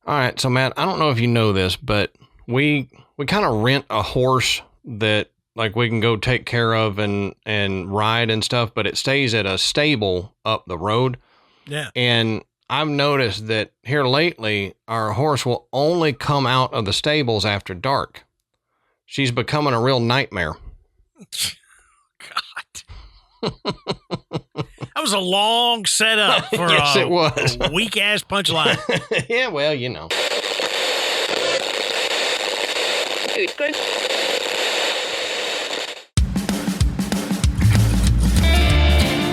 All right, so Matt, I don't know if you know this, but we kind of rent a horse that like we can go take care of and ride and stuff, but it stays at a stable up the road. Yeah. And I've noticed that here lately, our horse will only come out of the stables after dark. She's becoming a real nightmare. God. That was a long setup for yes, it was. a weak-ass punchline. Yeah, well, you know. Good.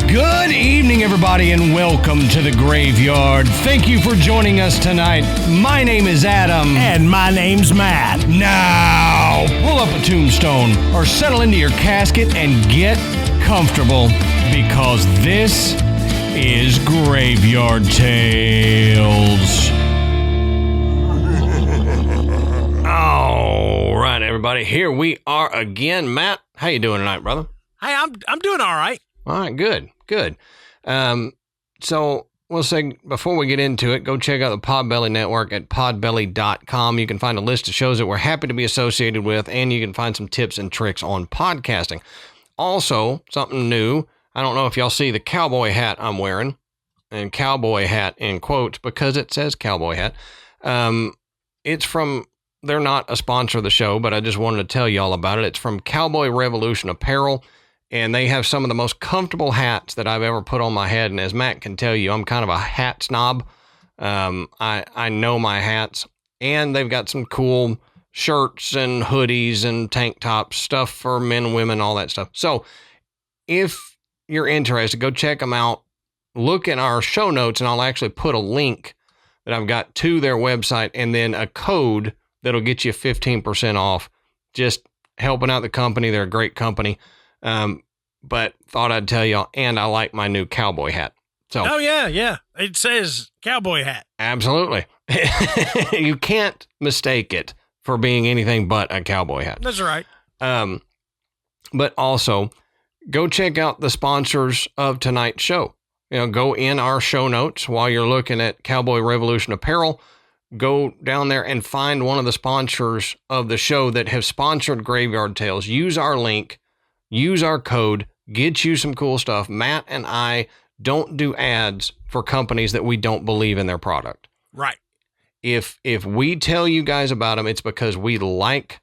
Good evening, everybody, and welcome to the Graveyard. Thank you for joining us tonight. My name is Adam. And my name's Matt. Now, pull up a tombstone or settle into your casket and get comfortable because this is Graveyard Tales. All right, everybody, here we are again. Matt, how you doing tonight, brother? Hey, I'm doing all right. All right, good. So we'll say before we get into it, go check out the Podbelly Network at podbelly.com. You can find a list of shows that we're happy to be associated with, and you can find some tips and tricks on podcasting. Also, something new. I don't know if y'all see the cowboy hat I'm wearing, and cowboy hat in quotes because it says cowboy hat. It's from, they're not a sponsor of the show, but I just wanted to tell y'all about it. It's from Cowboy Revolution Apparel. And they have some of the most comfortable hats that I've ever put on my head. And as Matt can tell you, I'm kind of a hat snob. I know my hats. And they've got some cool shirts and hoodies and tank tops, stuff for men, women, all that stuff. So if you're interested, go check them out. Look in our show notes, and I'll actually put a link that I've got to their website and then a code that'll get you 15% off. Just helping out the company. They're a great company. But thought I'd tell y'all, and I like my new cowboy hat. So, Oh, yeah. It says cowboy hat. Absolutely. You can't mistake it for being anything but a cowboy hat. That's right. But also, go check out the sponsors of tonight's show. You know, go in our show notes while you're looking at Cowboy Revolution Apparel. Go down there and find one of the sponsors of the show that have sponsored Graveyard Tales. Use our link. Use our code, get you some cool stuff. Matt and I don't do ads for companies that we don't believe in their product. Right. If we tell you guys about them, it's because we like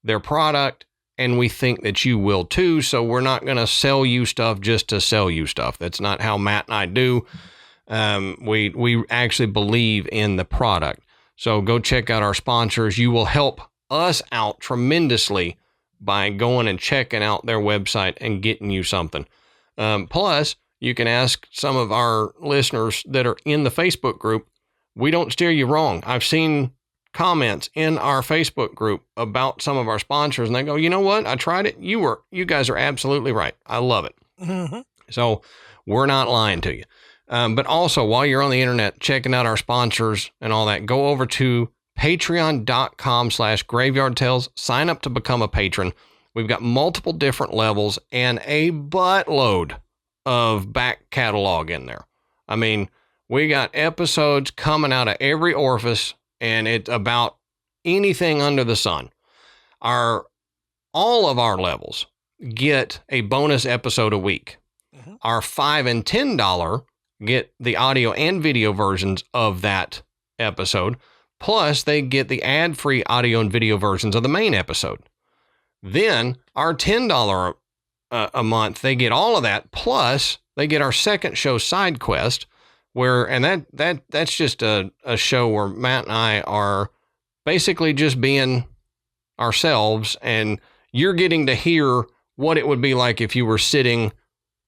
their product and we think that you will too. So we're not going to sell you stuff just to sell you stuff. That's not how Matt and I do. We actually believe in the product. So go check out our sponsors. You will help us out tremendously by going and checking out their website and getting you something. Plus, you can ask some of our listeners that are in the Facebook group. We don't steer you wrong. I've seen comments in our Facebook group about some of our sponsors, and they go, you know what? I tried it. You guys are absolutely right. I love it. Mm-hmm. So we're not lying to you. But also, while you're on the internet checking out our sponsors and all that, go over to patreon.com/Graveyard Tales. Sign up to become a patron. We've got multiple different levels and a buttload of back catalog in there. I mean, we got episodes coming out of every orifice, and it's about anything under the sun. All of our levels get a bonus episode a week. Mm-hmm. Our $5 and $10 get the audio and video versions of that episode. Plus, they get the ad-free audio and video versions of the main episode. Then, our $10 a month, they get all of that. Plus, they get our second show, Side Quest, and that's just a show where Matt and I are basically just being ourselves, and you're getting to hear what it would be like if you were sitting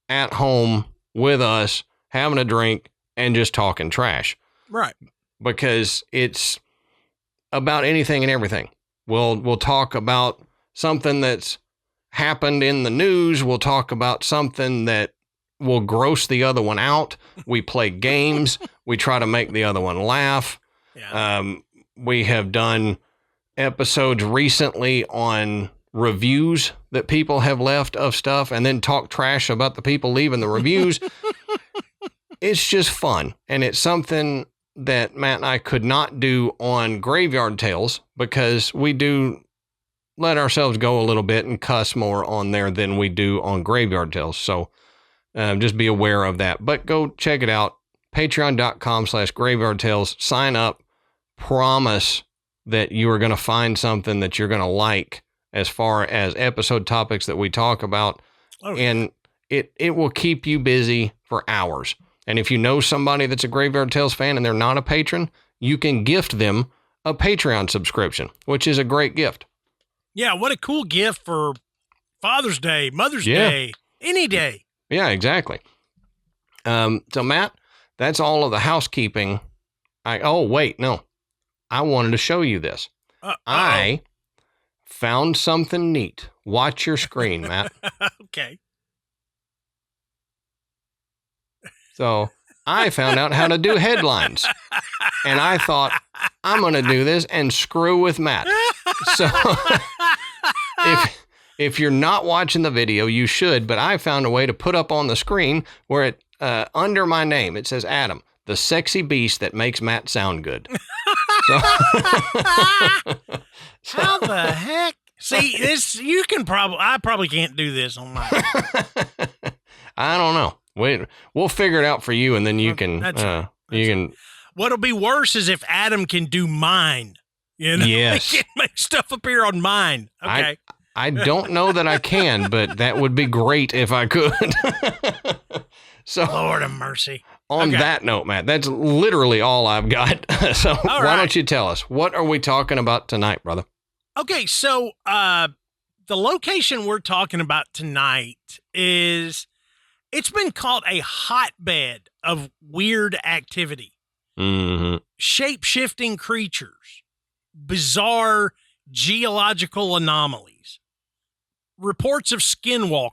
at home with us, having a drink, and just talking trash. Right. Because it's about anything and everything. We'll talk about something that's happened in the news. We'll talk about something that will gross the other one out. We play games. We try to make the other one laugh. Yeah. We have done episodes recently on reviews that people have left of stuff and then talk trash about the people leaving the reviews. It's just fun. And it's something that Matt and I could not do on Graveyard Tales because we do let ourselves go a little bit and cuss more on there than we do on Graveyard Tales. So just be aware of that. But go check it out. Patreon.com/Graveyard Tales. Sign up. Promise that you are going to find something that you're going to like as far as episode topics that we talk about. Oh, and it will keep you busy for hours. And if you know somebody that's a Graveyard Tales fan and they're not a patron, you can gift them a Patreon subscription, which is a great gift. Yeah, what a cool gift for Father's Day, Mother's Day, any day. Yeah, exactly. So, Matt, that's all of the housekeeping. I wanted to show you this. I found something neat. Watch your screen, Matt. Okay. So I found out how to do headlines, and I thought, I'm going to do this and screw with Matt. So if you're not watching the video, you should, but I found a way to put up on the screen where it, under my name, it says Adam, the sexy beast that makes Matt sound good. How the heck? See, I probably can't do this on my. I don't know. We'll figure it out for you, and then you can. Can. What'll be worse is if Adam can do mine. You know, yes, he can make stuff appear on mine. Okay. I don't know that I can, but that would be great if I could. So, Lord of mercy. On that note, Matt, that's literally all I've got. So why don't you tell us, what are we talking about tonight, brother? Okay, so the location we're talking about tonight it's been called a hotbed of weird activity. Mm-hmm. Shape-shifting creatures, bizarre geological anomalies, reports of skinwalkers.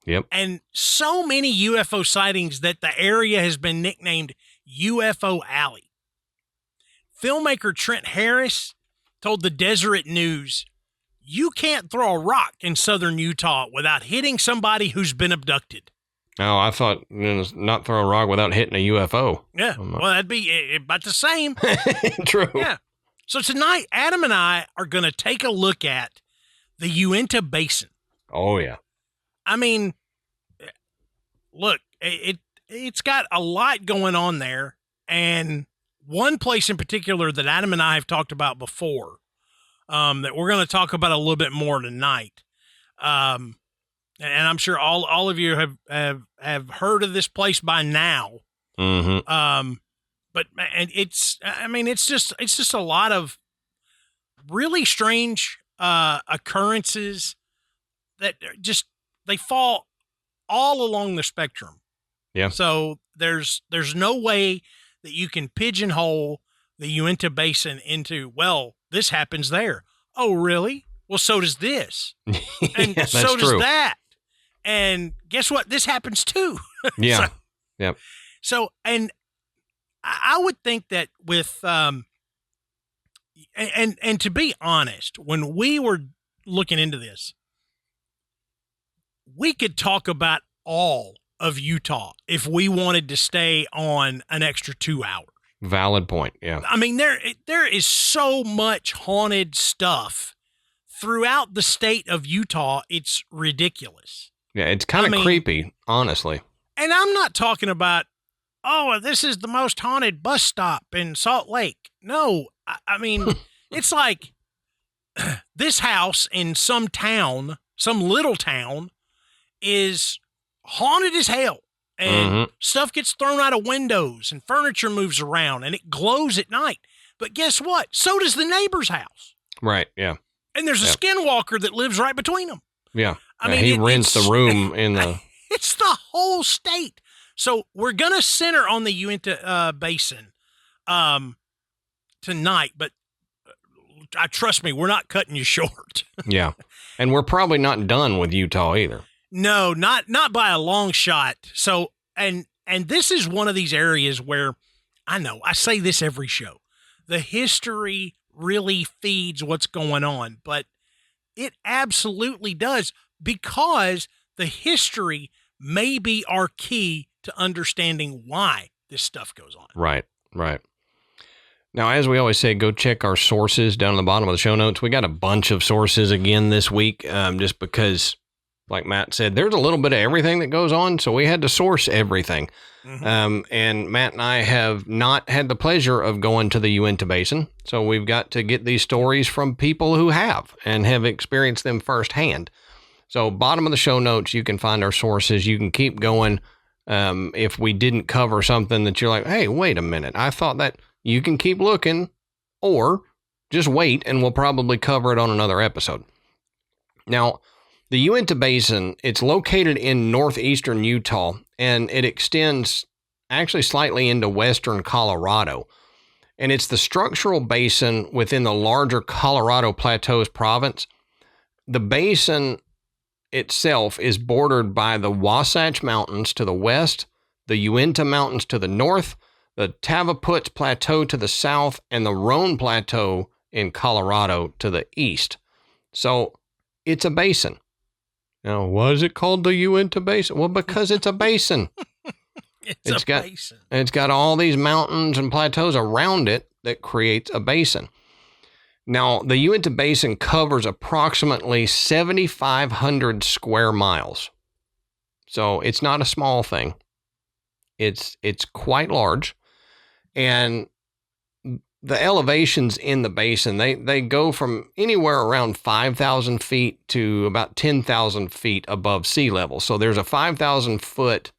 Yep. And so many UFO sightings that the area has been nicknamed UFO Alley. Filmmaker Trent Harris told the Deseret News, "You can't throw a rock in southern Utah without hitting somebody who's been abducted." Oh, I thought not throw a rock without hitting a UFO. Yeah, well, that'd be about the same. True. Yeah. So tonight, Adam and I are going to take a look at the Uinta Basin. Oh, yeah. I mean, look, it's got a lot going on there, and one place in particular that Adam and I have talked about before, that we're going to talk about a little bit more tonight. And I'm sure all of you have heard of this place by now. Mm-hmm. But it's just a lot of really strange occurrences that just they fall all along the spectrum. Yeah. So there's no way that you can pigeonhole the Uinta Basin into, well, this happens there. Oh, really? Well, so does this. And yeah, so does true. that. And guess what? This happens too. Yeah. So, yep. So, and I would think that with, and to be honest, when we were looking into this, we could talk about all of Utah if we wanted to stay on an extra 2 hours. Valid point. Yeah. I mean, there is so much haunted stuff throughout the state of Utah. It's ridiculous. Yeah. It's kind of creepy, honestly. And I'm not talking about, oh, this is the most haunted bus stop in Salt Lake. No, I mean, it's like this house in some town, some little town, is haunted as hell. And stuff gets thrown out of windows and furniture moves around and it glows at night. But guess what? So does the neighbor's house. Right. Yeah. And there's a skinwalker that lives right between them. Yeah. I mean, he rents the room in the... It's the whole state. So we're going to center on the Uinta Basin tonight, but trust me, we're not cutting you short. Yeah. And we're probably not done with Utah either. No, not by a long shot. So, and this is one of these areas where I know I say this every show. The history really feeds what's going on, but it absolutely does, because the history may be our key to understanding why this stuff goes on. Right. Right. Now, as we always say, go check our sources down at the bottom of the show notes. We got a bunch of sources again this week, just because, like Matt said, there's a little bit of everything that goes on, so we had to source everything. Mm-hmm. And Matt and I have not had the pleasure of going to the Uinta Basin, so we've got to get these stories from people who have and have experienced them firsthand. So bottom of the show notes, you can find our sources. You can keep going. If we didn't cover something that you're like, hey, wait a minute, I thought that... You can keep looking, or just wait, and we'll probably cover it on another episode. Now, the Uinta Basin, it's located in northeastern Utah, and it extends actually slightly into western Colorado. And it's the structural basin within the larger Colorado Plateaus province. The basin itself is bordered by the Wasatch Mountains to the west, the Uinta Mountains to the north, the Tavaputs Plateau to the south, and the Roan Plateau in Colorado to the east. So it's a basin. Now, why is it called the Uinta Basin? Well, because it's a basin. It's got basin. It's got all these mountains and plateaus around it that creates a basin. Now, the Uinta Basin covers approximately 7,500 square miles. So it's not a small thing. It's quite large. And the elevations in the basin, they go from anywhere around 5,000 feet to about 10,000 feet above sea level. So there's a 5,000 foot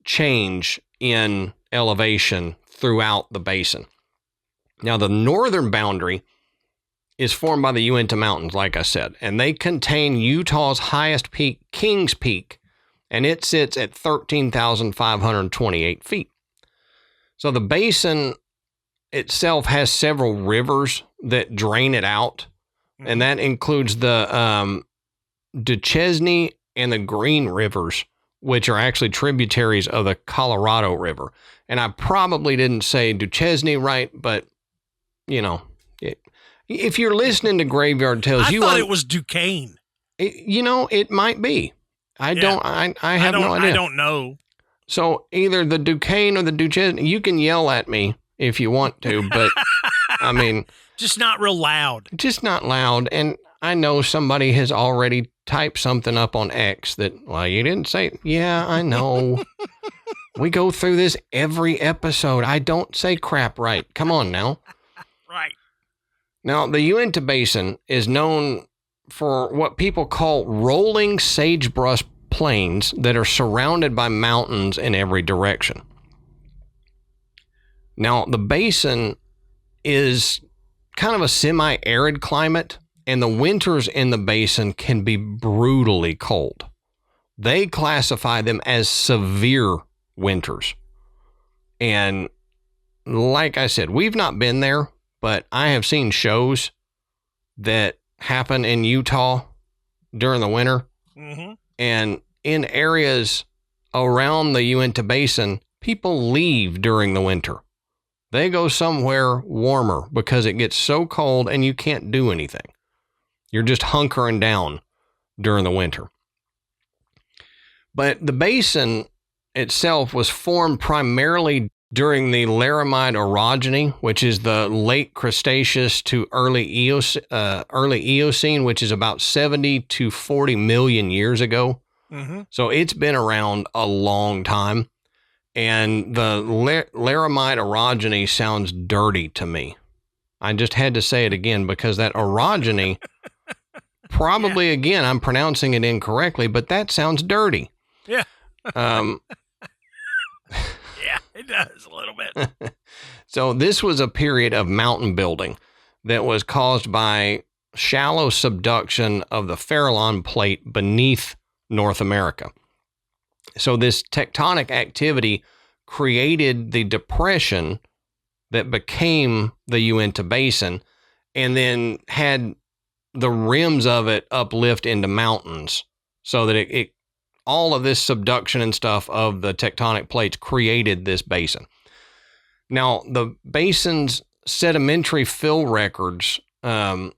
change in elevation throughout the basin. Now, the northern boundary is formed by the Uinta Mountains, like I said, and they contain Utah's highest peak, Kings Peak, and it sits at 13,528 feet. So the basin itself has several rivers that drain it out, and that includes the Duchesne and the Green Rivers, which are actually tributaries of the Colorado River. And I probably didn't say Duchesne right, but, you know, if you're listening to Graveyard Tales, I thought it was Duquesne. It might be. I have no idea. I don't know. So either the Duquesne or the Duchesne, you can yell at me if you want to, but I mean... Just not real loud. Just not loud. And I know somebody has already typed something up on X that, well, you didn't say it. Yeah, I know. We go through this every episode. I don't say crap right. Come on now. Right. Now, the Uinta Basin is known for what people call rolling sagebrush plains that are surrounded by mountains in every direction. Now, the basin is kind of a semi-arid climate, and the winters in the basin can be brutally cold. They classify them as severe winters. And like I said, we've not been there, but I have seen shows that happen in Utah during the winter. Mm-hmm. And in areas around the Uinta Basin, people leave during the winter. They go somewhere warmer because it gets so cold and you can't do anything. You're just hunkering down during the winter. But the basin itself was formed primarily during the Laramide orogeny, which is the late Cretaceous to early Eocene, which is about 70 to 40 million years ago. Mm-hmm. So it's been around a long time. And the Laramide orogeny sounds dirty to me. I just had to say it again because that orogeny, probably, again, I'm pronouncing it incorrectly, but that sounds dirty. Yeah. Yeah, it does a little bit. So this was a period of mountain building that was caused by shallow subduction of the Farallon plate beneath North America. So this tectonic activity created the depression that became the Uinta Basin and then had the rims of it uplift into mountains so that it all of this subduction and stuff of the tectonic plates created this basin. Now, the basin's sedimentary fill records, the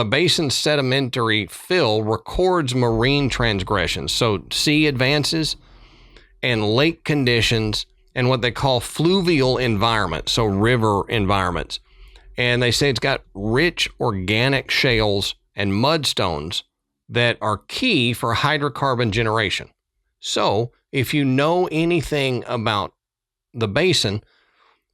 basin's sedimentary fill records marine transgressions, so sea advances and lake conditions and what they call fluvial environments, so river environments. And they say it's got rich organic shales and mudstones that are key for hydrocarbon generation. So if you know anything about the basin,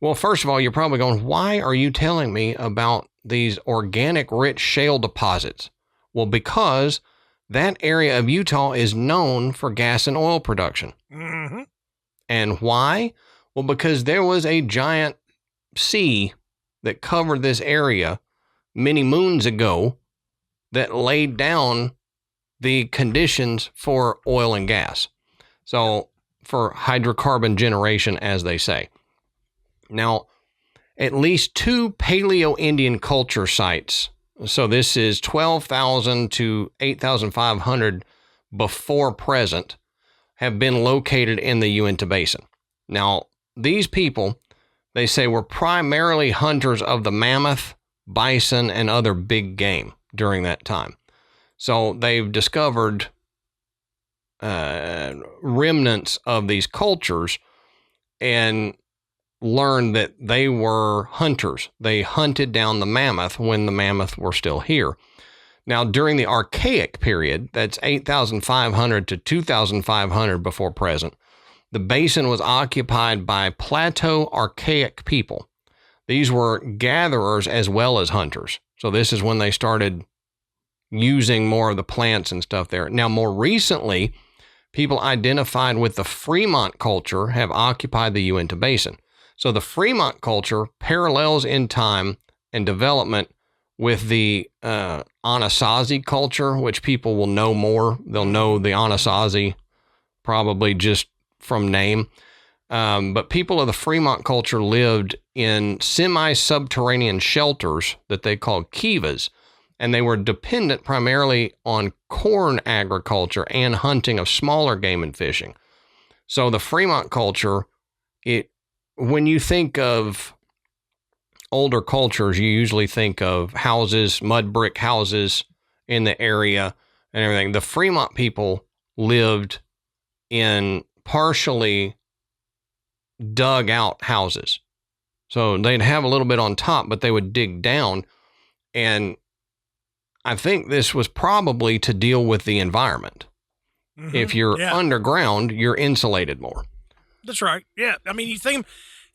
well, first of all, you're probably going, why are you telling me about these organic rich shale deposits? Well, because that area of Utah is known for gas and oil production. Mm-hmm. And why? Well, because there was a giant sea that covered this area many moons ago that laid down the conditions for oil and gas. So for hydrocarbon generation, as they say. Now, at least 2 Paleo-Indian culture sites, so this is 12,000 to 8,500 before present, have been located in the Uinta Basin. Now, these people, they say, were primarily hunters of the mammoth, bison, and other big game during that time. So they've discovered remnants of these cultures and learned that they were hunters. They hunted down the mammoth when the mammoth were still here. Now, during the Archaic period, that's 8,500 to 2,500 before present, the basin was occupied by Plateau Archaic people. These were gatherers as well as hunters. So this is when they started using more of the plants and stuff there. Now, more recently, people identified with the Fremont culture have occupied the Uinta Basin. So the Fremont culture parallels in time and development with the Anasazi culture, which people will know more. They'll know the Anasazi probably just from name. But people of the Fremont culture lived in semi-subterranean shelters that they called kivas, and they were dependent primarily on corn agriculture and hunting of smaller game and fishing. So the Fremont culture, when you think of older cultures, you usually think of houses, mud brick houses in the area and everything. The Fremont people lived in partially dug out houses. So they'd have a little bit on top, but they would dig down. And I think this was probably to deal with the environment. Mm-hmm. If you're underground, you're insulated more. That's right. Yeah. I mean, you think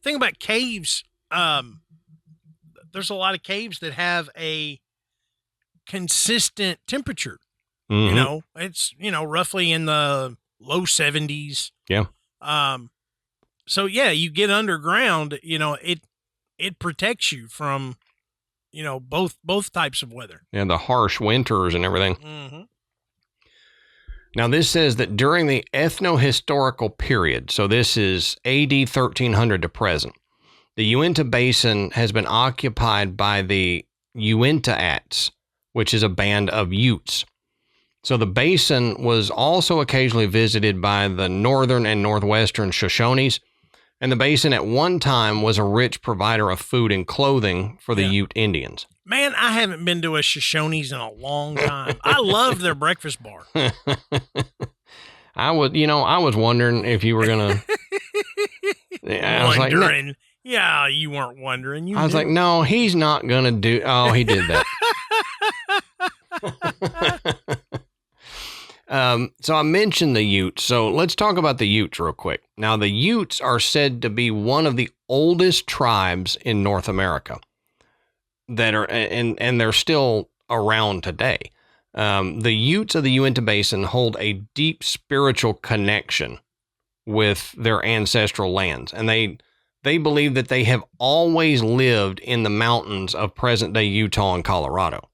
about caves. There's a lot of caves that have a consistent temperature. Mm-hmm. You know, it's, roughly in the low 70s. Yeah. So yeah, you get underground, it protects you from, both types of weather. Yeah. The harsh winters and everything. Mm-hmm. Now, this says that during the ethno-historical period, so this is AD 1300 to present, the Uinta Basin has been occupied by the Uintaats, which is a band of Utes. So the basin was also occasionally visited by the northern and northwestern Shoshones, and the basin at one time was a rich provider of food and clothing for the Ute Indians. Man, I haven't been to a Shoshones in a long time. I love their breakfast bar. I was wondering if you were going to... Wondering. Yeah, you weren't wondering. I was like, no, he's not going to do... Oh, he did that. So I mentioned the Utes. So let's talk about the Utes real quick. Now, the Utes are said to be one of the oldest tribes in North America that are, and they're still around today. The Utes of the Uinta Basin hold a deep spiritual connection with their ancestral lands, and they believe that they have always lived in the mountains of present-day Utah and Colorado.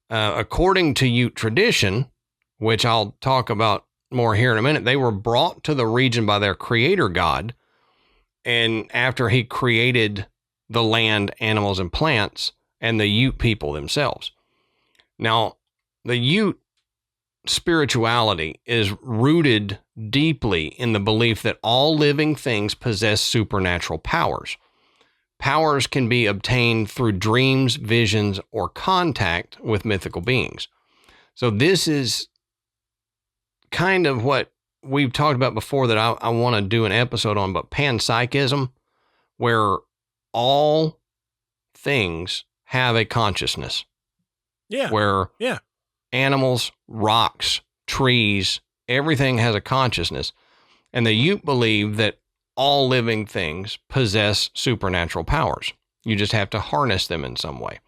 According to Ute tradition, which I'll talk about more here in a minute, they were brought to the region by their creator god, and after he created the land, animals, and plants, and the Ute people themselves. Now, the Ute spirituality is rooted deeply in the belief that all living things possess supernatural powers. Powers can be obtained through dreams, visions, or contact with mythical beings. So this is kind of what we've talked about before that I want to do an episode on, but panpsychism, where all things have a consciousness. Yeah. Where Yeah. animals, rocks, trees, everything has a consciousness. And the Ute believe that all living things possess supernatural powers. You just have to harness them in some way.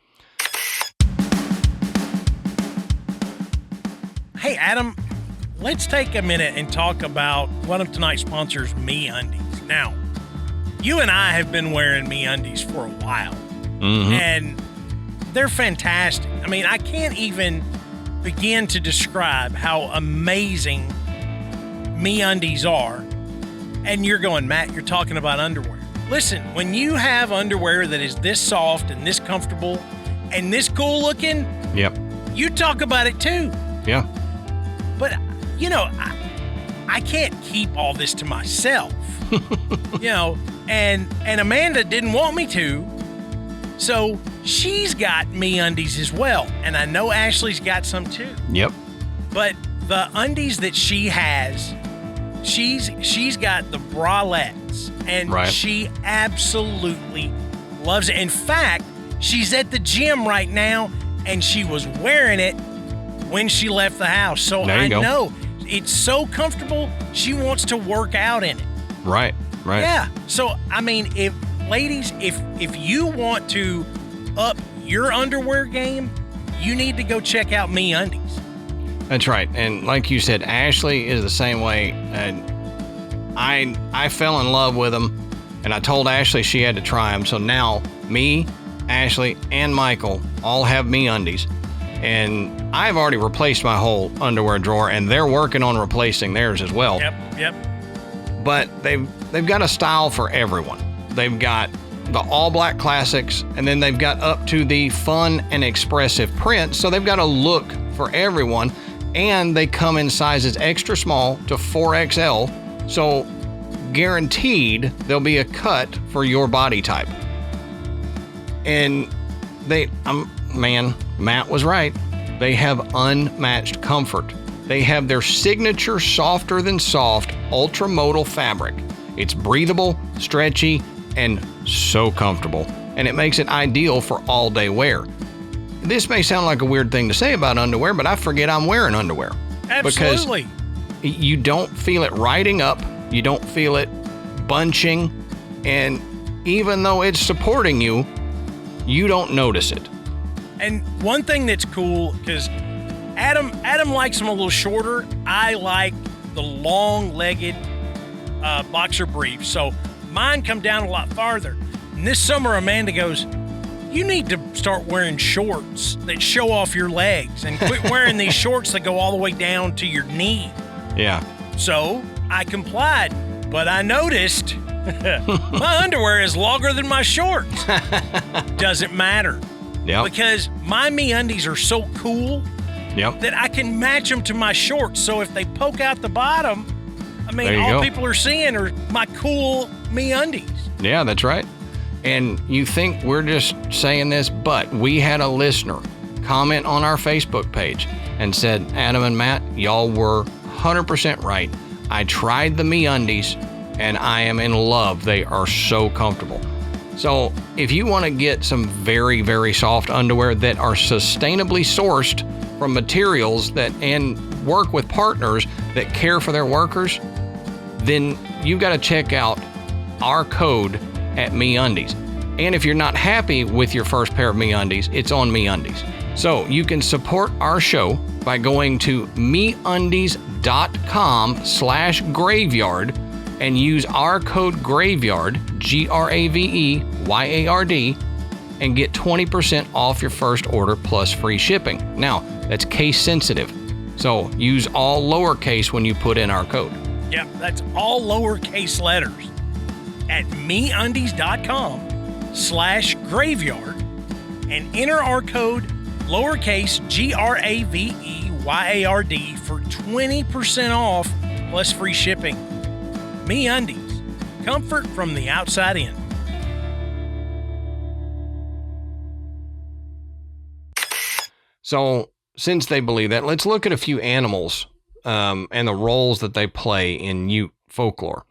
Hey, Adam, let's take a minute and talk about one of tonight's sponsors, MeUndies. Now, you and I have been wearing MeUndies for a while, and they're fantastic. I mean, I can't even begin to describe how amazing MeUndies are. And you're going, Matt, you're talking about underwear. Listen, when you have underwear that is this soft and this comfortable and this cool looking, yep, you talk about it too. Yeah. But, you know, I can't keep all this to myself, you know, and Amanda didn't want me to. So she's got MeUndies as well. And I know Ashley's got some too. Yep. But the undies that she has, she's got the bralettes, and right. She absolutely loves it. In fact, she's at the gym right now, and she was wearing it when she left the house. So I know it's so comfortable. She wants to work out in it. Right. Right. Yeah. So I mean, if ladies, if you want to up your underwear game, you need to go check out MeUndies. That's right. And like you said, Ashley is the same way. I fell in love with them, and I told Ashley she had to try them. So now me, Ashley, and Michael all have MeUndies. And I've already replaced my whole underwear drawer, and they're working on replacing theirs as well. Yep. But they've got a style for everyone. They've got the all black classics, and then they've got up to the fun and expressive prints. So they've got a look for everyone, and they come in sizes extra small to 4XL. So guaranteed there'll be a cut for your body type. And Matt was right. They have unmatched comfort. They have their signature softer than soft ultramodal fabric. It's breathable, stretchy, and so comfortable. And it makes it ideal for all day wear. This may sound like a weird thing to say about underwear, but I forget I'm wearing underwear. Absolutely. Because you don't feel it riding up. You don't feel it bunching. And even though it's supporting you, you don't notice it. And one thing that's cool, because Adam likes them a little shorter. I like the long-legged boxer briefs. So mine come down a lot farther. And this summer, Amanda goes, you need to start wearing shorts that show off your legs and quit wearing these shorts that go all the way down to your knee. Yeah. So I complied, but I noticed my underwear is longer than my shorts. Doesn't matter. Yep. Because my MeUndies are so cool that I can match them to my shorts. So if they poke out the bottom, I mean, all people are seeing are my cool MeUndies. Yeah, that's right. And you think we're just saying this, but we had a listener comment on our Facebook page and said, Adam and Matt, y'all were 100% right. I tried the MeUndies and I am in love. They are so comfortable. So if you want to get some very, very soft underwear that are sustainably sourced from materials that and work with partners that care for their workers, then you've got to check out our code at MeUndies. And if you're not happy with your first pair of MeUndies, it's on MeUndies. So you can support our show by going to MeUndies.com/graveyard and use our code GRAVEYARD, GRAVEYARD, and get 20% off your first order plus free shipping. Now, that's case sensitive. So use all lowercase when you put in our code. Yep, that's all lowercase letters at MeUndies.com/graveyard and enter our code lowercase GRAVEYARD for 20% off plus free shipping. MeUndies, comfort from the outside in. So, since they believe that, let's look at a few animals and the roles that they play in Ute folklore.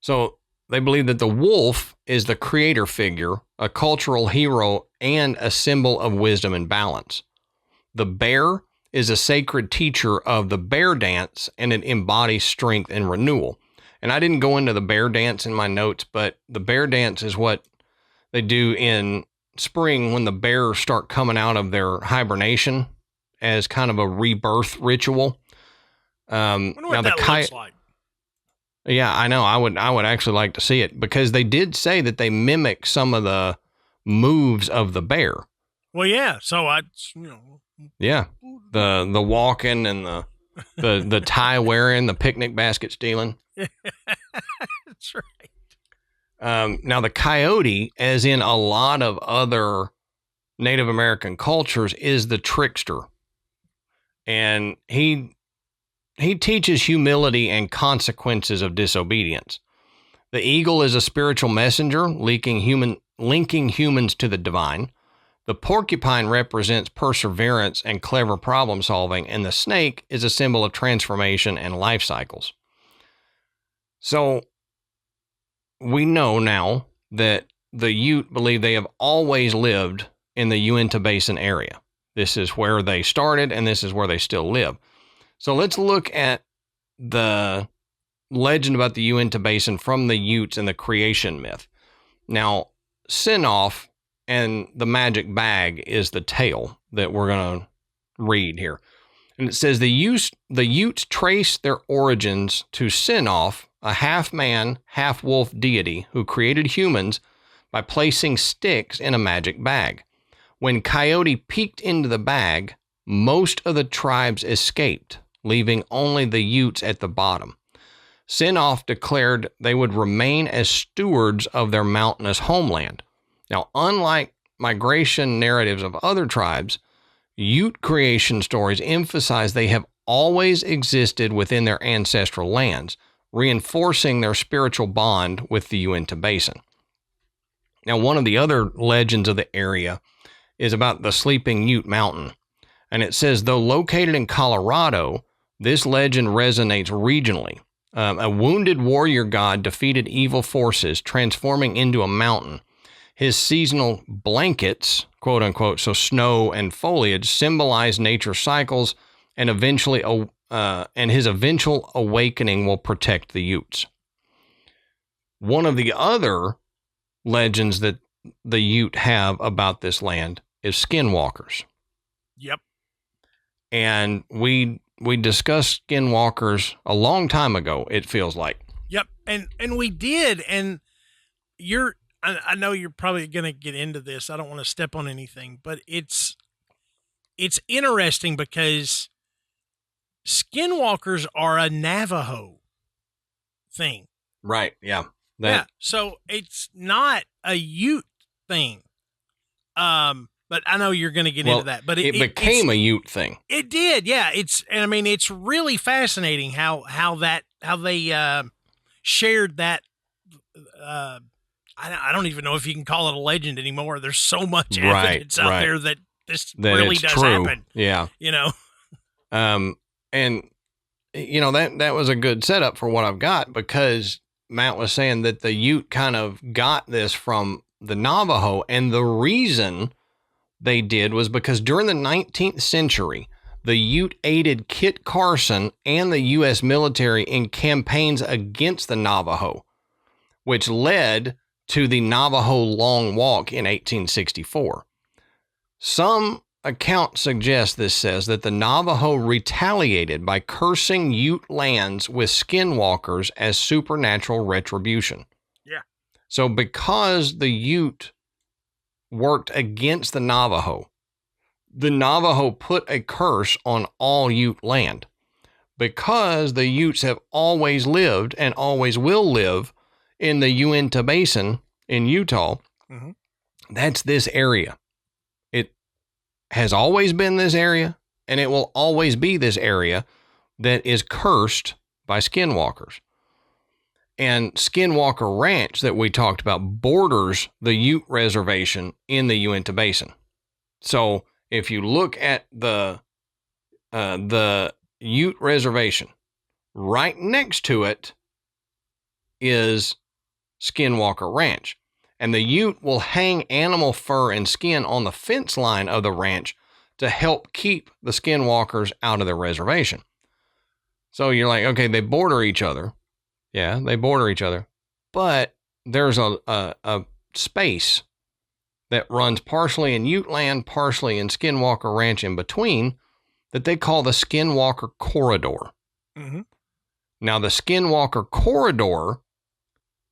So they believe that the wolf is the creator figure, a cultural hero, and a symbol of wisdom and balance. The bear is a sacred teacher of the bear dance, and it embodies strength and renewal. And I didn't go into the bear dance in my notes, but the bear dance is what they do in spring when the bears start coming out of their hibernation as kind of a rebirth ritual. I wonder what that looks like. Yeah, I know. I would actually like to see it, because they did say that they mimic some of the moves of the bear. Well, yeah. So Yeah, the walking and the tie wearing, the picnic basket stealing. That's right. Now the coyote, as in a lot of other Native American cultures, is the trickster, and he teaches humility and consequences of disobedience. The eagle is a spiritual messenger, linking humans to the divine. The porcupine represents perseverance and clever problem solving, and the snake is a symbol of transformation and life cycles. So we know now that the Ute believe they have always lived in the Uinta Basin area. This is where they started, and this is where they still live. So let's look at the legend about the Uinta Basin from the Utes and the creation myth. Now, Sinoff and the magic bag is the tale that we're going to read here. And it says the Utes trace their origins to Sinoff, a half-man, half-wolf deity who created humans by placing sticks in a magic bag. When Coyote peeked into the bag, most of the tribes escaped, leaving only the Utes at the bottom. Sinoff declared they would remain as stewards of their mountainous homeland. Now, unlike migration narratives of other tribes, Ute creation stories emphasize they have always existed within their ancestral lands, reinforcing their spiritual bond with the Uinta Basin. Now, one of the other legends of the area is about the Sleeping Ute Mountain. And it says, though located in Colorado, this legend resonates regionally. A wounded warrior god defeated evil forces, transforming into a mountain. His seasonal blankets, quote unquote, so snow and foliage, symbolize nature cycles, and his eventual awakening will protect the Utes. One of the other legends that the Ute have about this land is skinwalkers. Yep. And we discussed skinwalkers a long time ago, it feels like. Yep. And we did. And I know you're probably going to get into this. I don't want to step on anything, but it's interesting because skinwalkers are a Navajo thing. Right. Yeah. Yeah. So it's not a Ute thing. But I know you're going to get into that. But it became a Ute thing. It did. Yeah. It's really fascinating how they shared that. I don't even know if you can call it a legend anymore. There's so much evidence out there that this really does happen. Yeah. And that was a good setup for what I've got, because Matt was saying that the Ute kind of got this from the Navajo, and the reason they did was because during the 19th century, the Ute aided Kit Carson and the U.S. military in campaigns against the Navajo, which led to the Navajo Long Walk in 1864. Some accounts suggest this says that the Navajo retaliated by cursing Ute lands with skinwalkers as supernatural retribution. Yeah. So because the Ute worked against the Navajo put a curse on all Ute land. Because the Utes have always lived and always will live in the Uinta Basin in Utah, that's this area. It has always been this area, and it will always be this area that is cursed by skinwalkers. And Skinwalker Ranch that we talked about borders the Ute Reservation in the Uinta Basin. So if you look at the the Ute Reservation. Right next to it is Skinwalker Ranch. And the Ute will hang animal fur and skin on the fence line of the ranch to help keep the skinwalkers out of the reservation. So you're like, okay, they border each other. Yeah, they border each other. But there's a space that runs partially in Ute land, partially in Skinwalker Ranch in between, that they call the Skinwalker Corridor. Mm-hmm. Now, the Skinwalker Corridor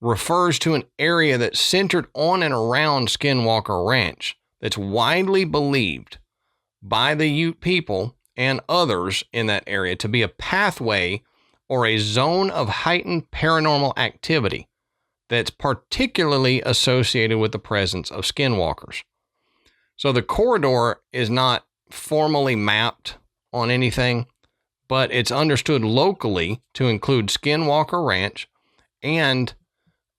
refers to an area that's centered on and around Skinwalker Ranch that's widely believed by the Ute people and others in that area to be a pathway or a zone of heightened paranormal activity that's particularly associated with the presence of skinwalkers. So the corridor is not formally mapped on anything, but it's understood locally to include Skinwalker Ranch and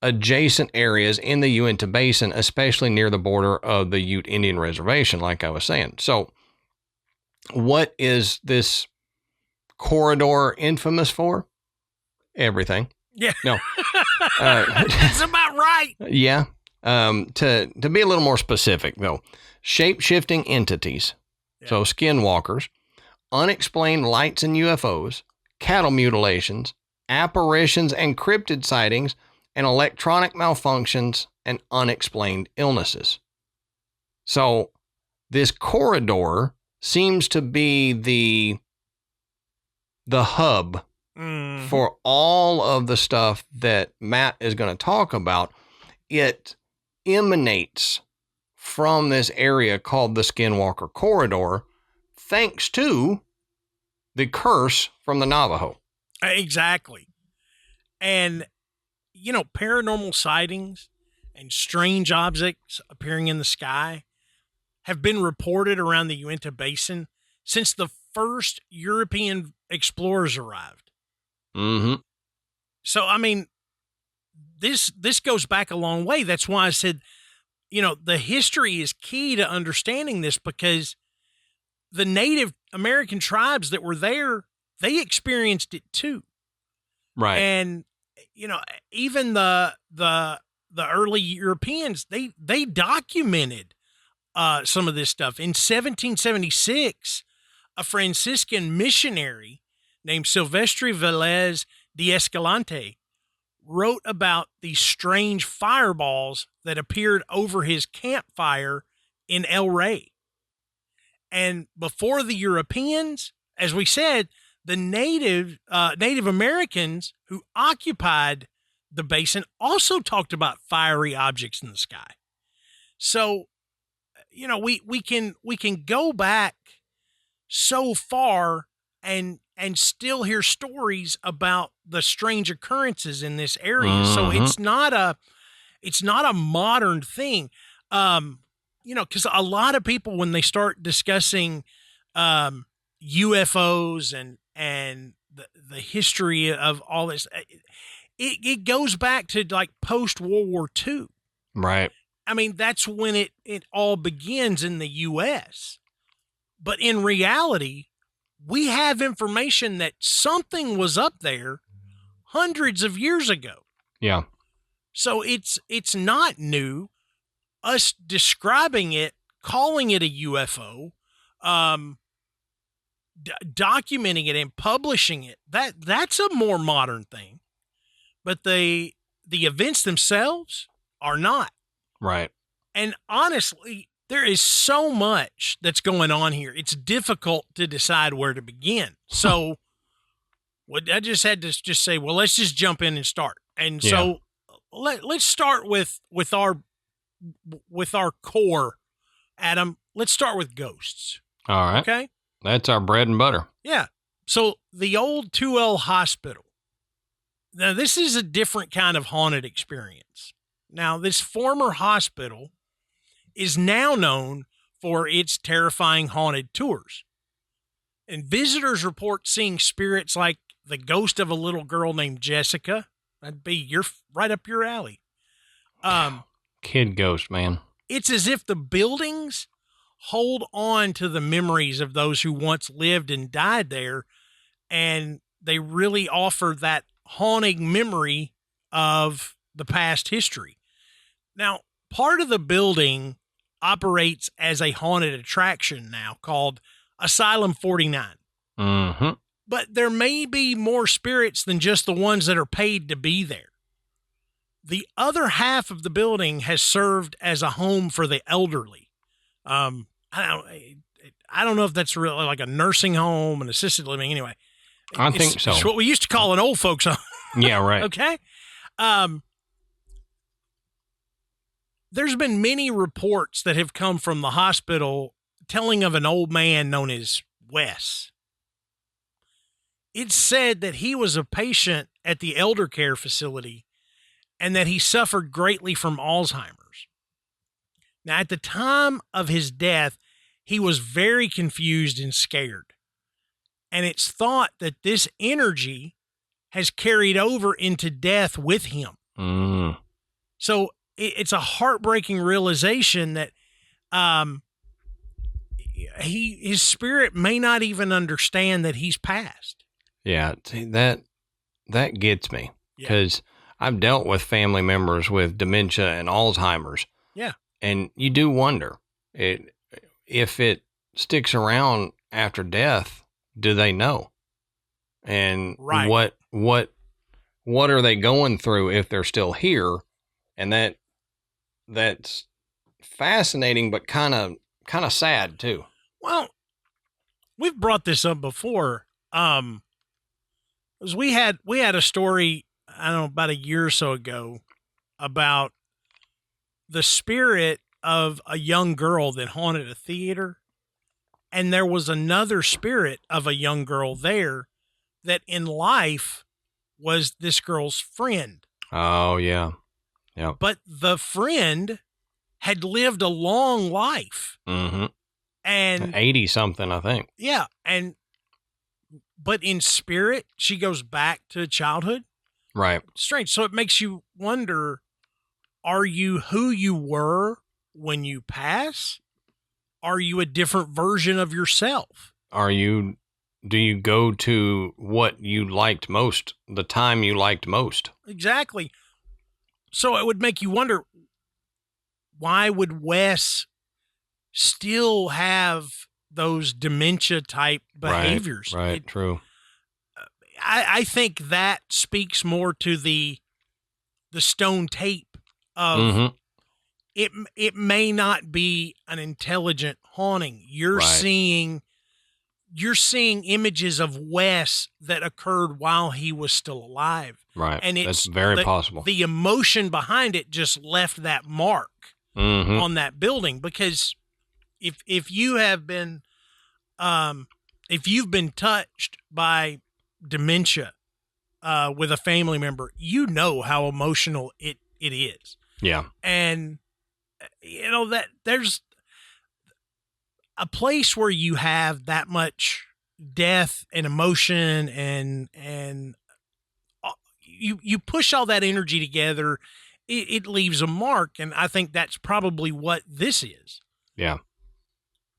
adjacent areas in the Uinta Basin, especially near the border of the Ute Indian Reservation, like I was saying. So what is this corridor infamous for? Everything. Yeah. No. That's about right. Yeah. To be a little more specific, though, shape-shifting entities, so skinwalkers, unexplained lights and UFOs, cattle mutilations, apparitions and cryptid sightings, and electronic malfunctions and unexplained illnesses. So this corridor seems to be the hub for all of the stuff that Matt is going to talk about. It emanates from this area called the Skinwalker Corridor, thanks to the curse from the Navajo. Exactly. And, you know, paranormal sightings and strange objects appearing in the sky have been reported around the Uinta Basin since the first European explorers arrived. Mm-hmm. So, I mean, this goes back a long way. That's why I said, you know, the history is key to understanding this, because the Native American tribes that were there, they experienced it too. Right. And, you know, even the early Europeans, they documented some of this stuff. In 1776, a Franciscan missionary named Silvestre Velez de Escalante wrote about these strange fireballs that appeared over his campfire in El Rey. And before the Europeans, as we said, the Native Americans who occupied the basin also talked about fiery objects in the sky. So, you know, we can go back so far and still hear stories about the strange occurrences in this area. Mm-hmm. So it's not a modern thing. You know, because a lot of people, when they start discussing UFOs and the history of all this, it goes back to like post-World War II. Right. I mean, that's when it all begins in the U.S. But in reality, we have information that something was up there hundreds of years ago. Yeah. So it's not new. Us describing it, calling it a UFO, documenting it and publishing it, that's a more modern thing. But the events themselves are not. Right. And honestly, there is so much that's going on here. It's difficult to decide where to begin. So I just had to just say, well, let's just jump in and start. And so let's start with our core, Adam. Let's start with ghosts. All right. Okay. That's our bread and butter. Yeah. So the old 2L hospital. Now, this is a different kind of haunted experience. Now, this former hospital is now known for its terrifying haunted tours. And visitors report seeing spirits like the ghost of a little girl named Jessica. That'd be right up your alley. Kid ghost, man. It's as if the buildings hold on to the memories of those who once lived and died there, and they really offer that haunting memory of the past history. Now, part of the building operates as a haunted attraction now called Asylum 49. Mm-hmm. But there may be more spirits than just the ones that are paid to be there. The other half of the building has served as a home for the elderly. I don't know if that's really like a nursing home, an assisted living. Anyway, I think so. It's what we used to call an old folks home. Yeah, right. Okay. There's been many reports that have come from the hospital telling of an old man known as Wes. It's said that he was a patient at the elder care facility and that he suffered greatly from Alzheimer's. Now, at the time of his death, he was very confused and scared. And it's thought that this energy has carried over into death with him. Mm. So it's a heartbreaking realization that his spirit may not even understand that he's passed. Yeah, see, that gets me because I've dealt with family members with dementia and Alzheimer's. Yeah. And you do wonder if it sticks around after death, do they know? And right. what are they going through if they're still here? And that's fascinating, but kind of sad too. Well, we've brought this up before. We had a story, I don't know, about a year or so ago about the spirit of a young girl that haunted a theater. And there was another spirit of a young girl there that in life was this girl's friend. Oh, yeah. Yeah. But the friend had lived a long life. Mm-hmm. And 80 something, I think. Yeah. But in spirit, she goes back to childhood. Right. Strange. So it makes you wonder, are you who you were when you pass? Are you a different version of yourself? Do you go to what you liked most, the time you liked most? Exactly. So it would make you wonder, why would Wes still have those dementia type behaviors? Right. True. I think that speaks more to the stone tape of Mm-hmm. it may not be an intelligent haunting. You're seeing images of Wes that occurred while he was still alive. Right. And that's very possible. The emotion behind it just left that mark on that building, because if you have been if you've been touched by dementia with a family member, you know how emotional it is. Yeah. And that there's a place where you have that much death and emotion and you push all that energy together, it leaves a mark. And I think that's probably what this is. Yeah.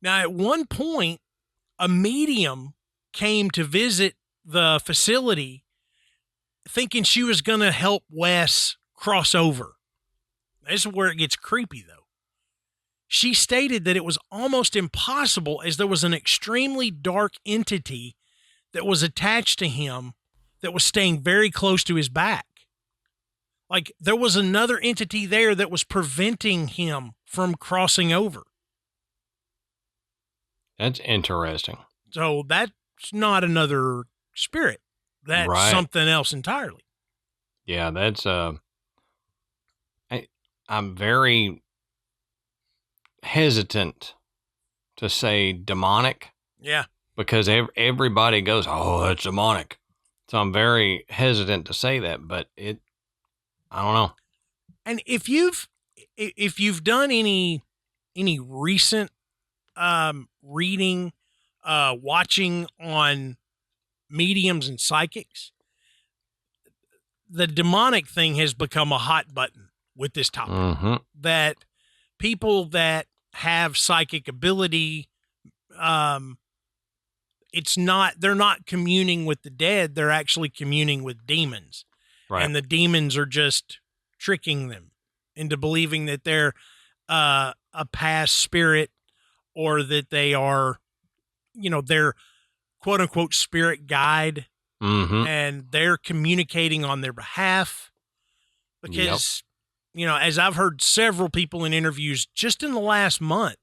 Now, at one point, a medium came to visit the facility thinking she was going to help Wes cross over. This is where it gets creepy, though. She stated that it was almost impossible, as there was an extremely dark entity that was attached to him that was staying very close to his back. Like, there was another entity there that was preventing him from crossing over. That's interesting. So that's not another spirit. That's something else entirely. Yeah, that's I'm very hesitant to say demonic. Yeah. Because everybody goes, "Oh, that's demonic." So I'm very hesitant to say that, but I don't know. And if you've done any recent reading, watching on mediums and psychics, the demonic thing has become a hot button with this topic. Mm-hmm. That people that have psychic ability. They're not communing with the dead. They're actually communing with demons. Right. And the demons are just tricking them into believing that they're a past spirit, or that they are, their quote unquote spirit guide. Mm-hmm. And they're communicating on their behalf because, as I've heard several people in interviews just in the last month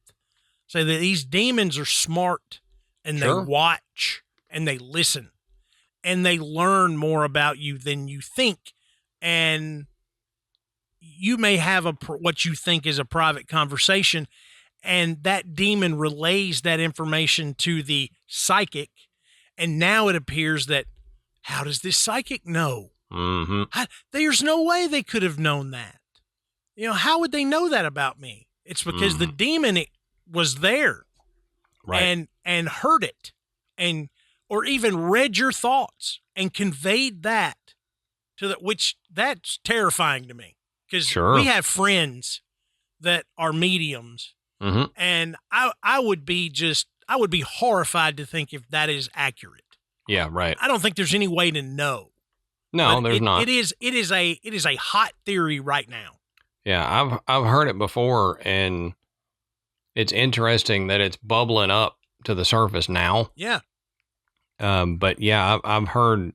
say that these demons are smart, and Sure. they watch and they listen and they learn more about you than you think. And you may have what you think is a private conversation, and that demon relays that information to the psychic. And now it appears that, how does this psychic know? Mm-hmm. There's no way they could have known that. How would they know that about me? It's because the demon was there, Right. and heard it, or even read your thoughts and conveyed that which that's terrifying to me, because Sure. we have friends that are mediums, Mm-hmm. and I would be horrified to think if that is accurate. Yeah, right. I don't think there's any way to know. No, But there's not. It is a hot theory right now. Yeah, I've heard it before, and it's interesting that it's bubbling up to the surface now. Yeah. But yeah, I've heard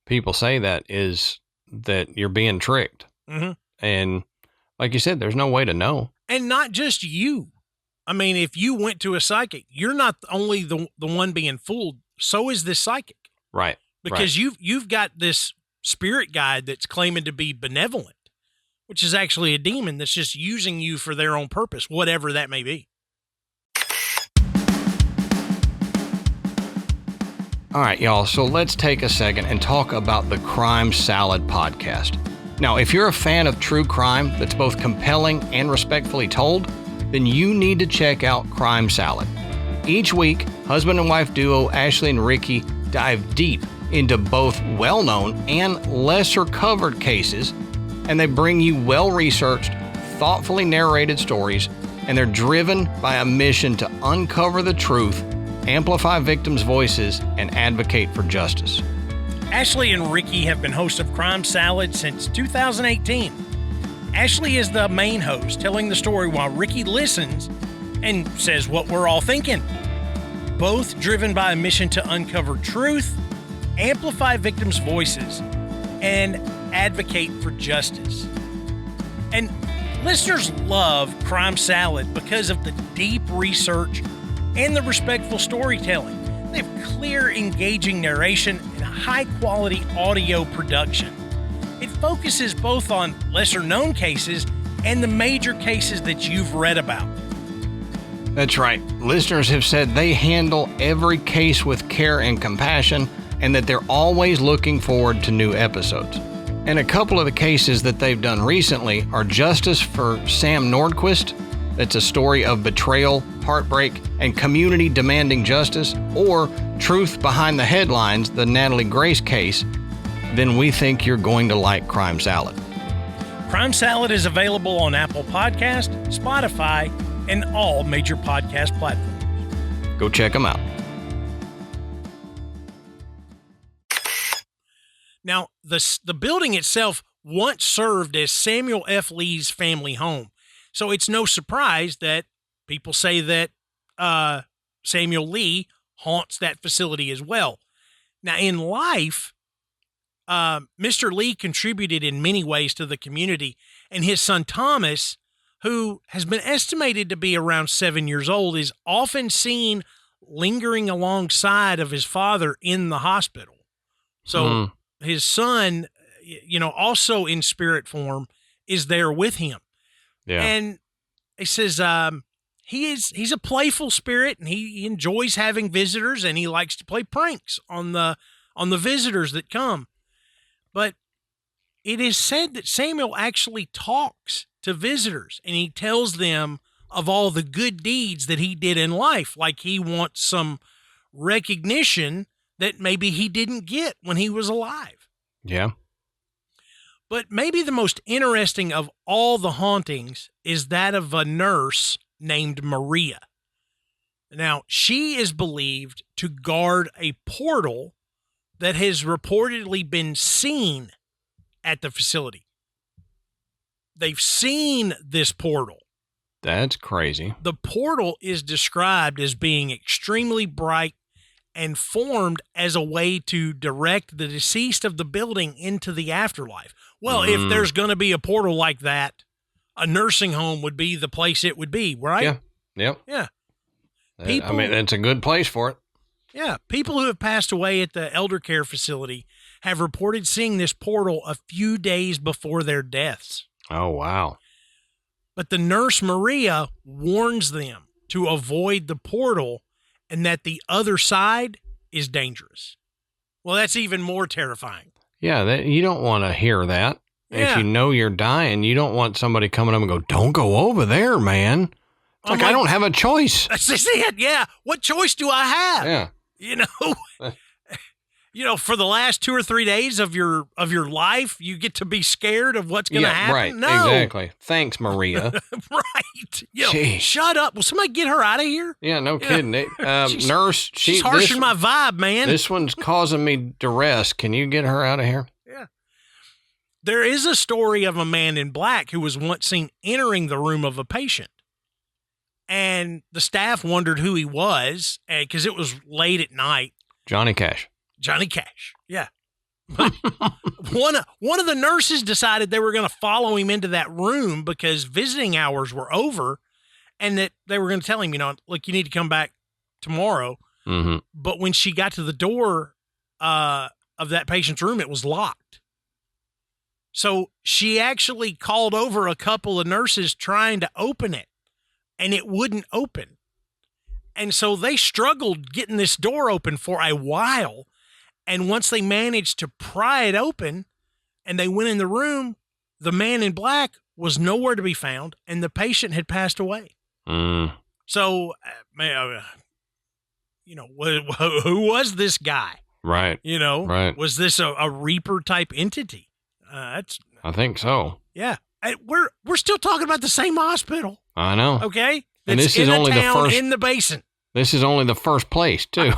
people say that you're being tricked. Mm-hmm. And like you said, there's no way to know. And not just you. I mean, if you went to a psychic, you're not only the one being fooled. So is this psychic. Right. Because you've got this spirit guide that's claiming to be benevolent, which is actually a demon that's just using you for their own purpose, whatever that may be. All right, y'all. So let's take a second and talk about the Crime Salad podcast. Now, if you're a fan of true crime that's both compelling and respectfully told, then you need to check out Crime Salad. Each week, husband and wife duo Ashley and Ricky dive deep into both well-known and lesser-covered cases, and they bring you well-researched, thoughtfully narrated stories, and they're driven by a mission to uncover the truth, amplify victims' voices, and advocate for justice. Ashley and Ricky have been hosts of Crime Salad since 2018. Ashley is the main host, telling the story while Ricky listens and says what we're all thinking. Both driven by a mission to uncover truth, amplify victims' voices, and advocate for justice. And listeners love Crime Salad because of the deep research and the respectful storytelling. They have clear, engaging narration and high-quality audio production. It focuses both on lesser-known cases and the major cases that you've read about. That's right. Listeners have said they handle every case with care and compassion, and that they're always looking forward to new episodes. And a couple of the cases that they've done recently are Justice for Sam Nordquist. That's a story of betrayal, heartbreak, and community demanding justice, or Truth Behind the Headlines, the Natalie Grace case. Then we think you're going to like Crime Salad. Crime Salad is available on Apple Podcast, Spotify, and all major podcast platforms. Go check them out. Now, the building itself once served as Samuel F. Lee's family home. So it's no surprise that people say that Samuel Lee haunts that facility as well. Now, in life, Mr. Lee contributed in many ways to the community, and his son Thomas, who has been estimated to be around 7 years old, is often seen lingering alongside of his father in the hospital. So his son, also in spirit form, is there with him. Yeah. And he says he's a playful spirit, and he enjoys having visitors, and he likes to play pranks on the visitors that come. But it is said that Samuel actually talks to visitors, and he tells them of all the good deeds that he did in life, like he wants some recognition that maybe he didn't get when he was alive. Yeah. But maybe the most interesting of all the hauntings is that of a nurse named Maria. Now, she is believed to guard a portal that has reportedly been seen at the facility. They've seen this portal. That's crazy. The portal is described as being extremely bright and formed as a way to direct the deceased of the building into the afterlife. Well, if there's going to be a portal like that, a nursing home would be the place it would be, right? Yeah. Yep. Yeah. I mean, it's a good place for it. Yeah. People who have passed away at the elder care facility have reported seeing this portal a few days before their deaths. Oh, wow. But the nurse Maria warns them to avoid the portal and that the other side is dangerous. Well, that's even more terrifying. Yeah, you don't want to hear that. Yeah. If you know you're dying, you don't want somebody coming up and go, don't go over there, man. It's like, I don't have a choice. That's it. Yeah. What choice do I have? Yeah. For the last 2 or 3 days of your life, you get to be scared of what's going to happen. Right. No. Exactly. Thanks, Maria. Right. Shut up. Will somebody get her out of here? Yeah, no kidding. Nurse, she's harshing my vibe, man. This one's causing me duress. Can you get her out of here? Yeah. There is a story of a man in black who was once seen entering the room of a patient. And the staff wondered who he was because it was late at night. Johnny Cash. Yeah. But one of the nurses decided they were going to follow him into that room because visiting hours were over and that they were going to tell him, look, you need to come back tomorrow. Mm-hmm. But when she got to the door of that patient's room, it was locked. So she actually called over a couple of nurses trying to open it, and it wouldn't open. And so they struggled getting this door open for a while. And once they managed to pry it open and they went in the room, the man in black was nowhere to be found and the patient had passed away. So, who was this guy? Right. Right. Was this a Reaper type entity? I think so. Yeah. We're still talking about the same hospital. I know. Okay. And this is only the first in the basin. This is only the first place too.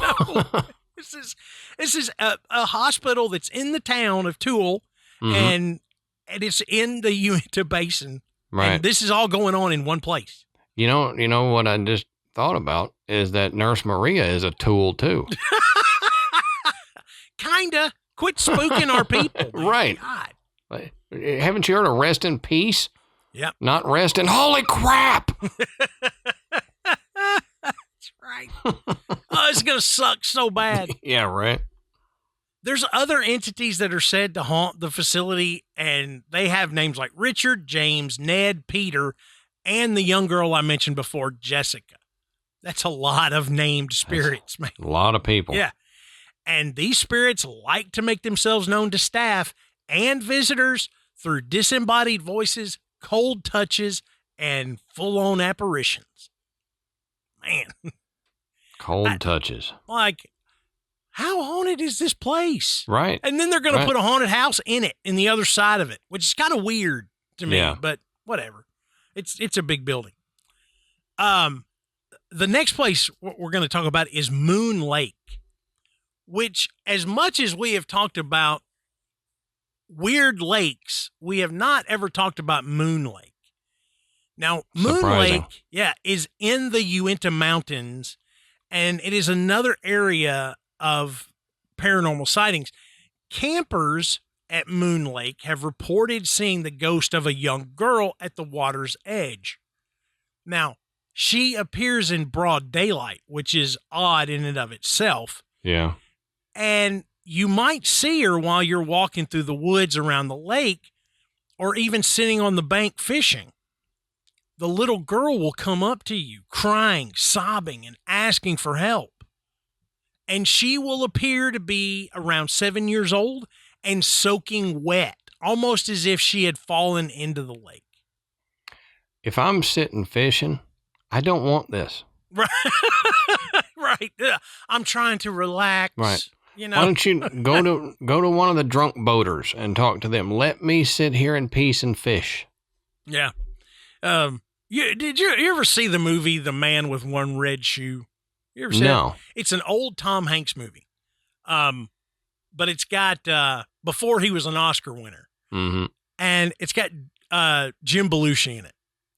This is a hospital that's in the town of Toole, and it's in the Uinta Basin. Right. And this is all going on in one place. You know what I just thought about is that Nurse Maria is a tool too. Kinda. Quit spooking our people. Right. God. Haven't you heard of rest in peace? Yep. Not rest in holy crap. That's right. Oh, it's going to suck so bad. Yeah, right. There's other entities that are said to haunt the facility, and they have names like Richard, James, Ned, Peter, and the young girl I mentioned before, Jessica. That's a lot of named spirits, man. A lot of people. Yeah. And these spirits like to make themselves known to staff and visitors through disembodied voices, cold touches, and full-on apparitions. Man. Cold touches. Like, how haunted is this place? Right. And then they're going to put a haunted house in it, in the other side of it, which is kind of weird to me, but whatever. It's a big building. The next place we're going to talk about is Moon Lake, which, as much as we have talked about weird lakes, we have not ever talked about Moon Lake. Now, Moon Lake, is in the Uinta Mountains, and it is another area of paranormal sightings. Campers at Moon Lake have reported seeing the ghost of a young girl at the water's edge. Now, she appears in broad daylight, which is odd in and of itself. Yeah. And you might see her while you're walking through the woods around the lake or even sitting on the bank fishing. The little girl will come up to you, crying, sobbing, and asking for help. And she will appear to be around 7 years old and soaking wet, almost as if she had fallen into the lake. If I'm sitting fishing, I don't want this. Right. Right. I'm trying to relax. Right. You know. Why don't you go to one of the drunk boaters and talk to them? Let me sit here in peace and fish. Yeah. Did you ever see the movie The Man with One Red Shoe? You ever seen No. it? It's an old Tom Hanks movie. But it's got before he was an Oscar winner. Mm-hmm. And it's got Jim Belushi in it.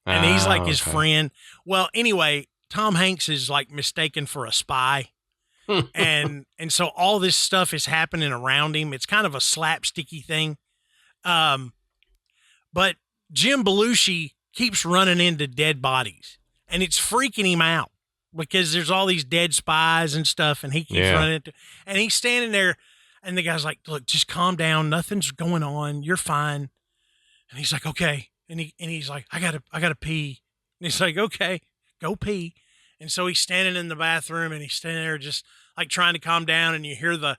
And he's like his okay. friend. Well, anyway, Tom Hanks is like mistaken for a spy. and so all this stuff is happening around him. It's kind of a slapsticky thing. But Jim Belushi keeps running into dead bodies, and it's freaking him out because there's all these dead spies and stuff, and he keeps running into, and he's standing there, and the guy's like, look, just calm down. Nothing's going on. You're fine. And he's like, okay. And he's like, I gotta pee. And he's like, okay, go pee. And so he's standing in the bathroom, and he's standing there just like trying to calm down, and you hear the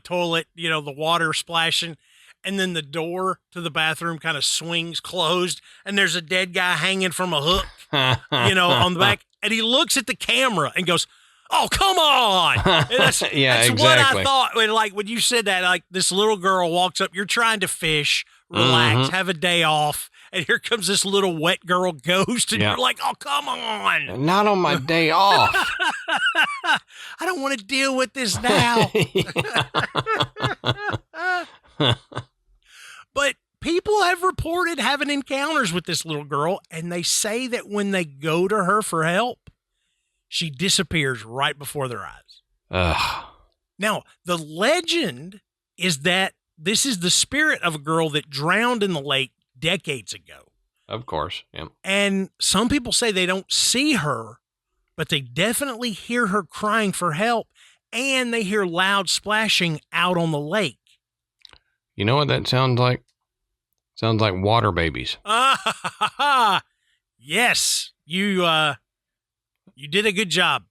toilet, the water splashing. And then the door to the bathroom kind of swings closed, and there's a dead guy hanging from a hook, on the back. And he looks at the camera and goes, oh, come on. And that's exactly. what I thought. When you said that, like this little girl walks up, you're trying to fish, relax, have a day off. And here comes this little wet girl ghost. And you're like, oh, come on. Not on my day off. I don't want to deal with this now. But people have reported having encounters with this little girl, and they say that when they go to her for help, she disappears right before their eyes. Ugh. Now, the legend is that this is the spirit of a girl that drowned in the lake decades ago. Of course. Yep. And some people say they don't see her, but they definitely hear her crying for help, and they hear loud splashing out on the lake. You know what that sounds like? Sounds like water babies. Yes, you did a good job.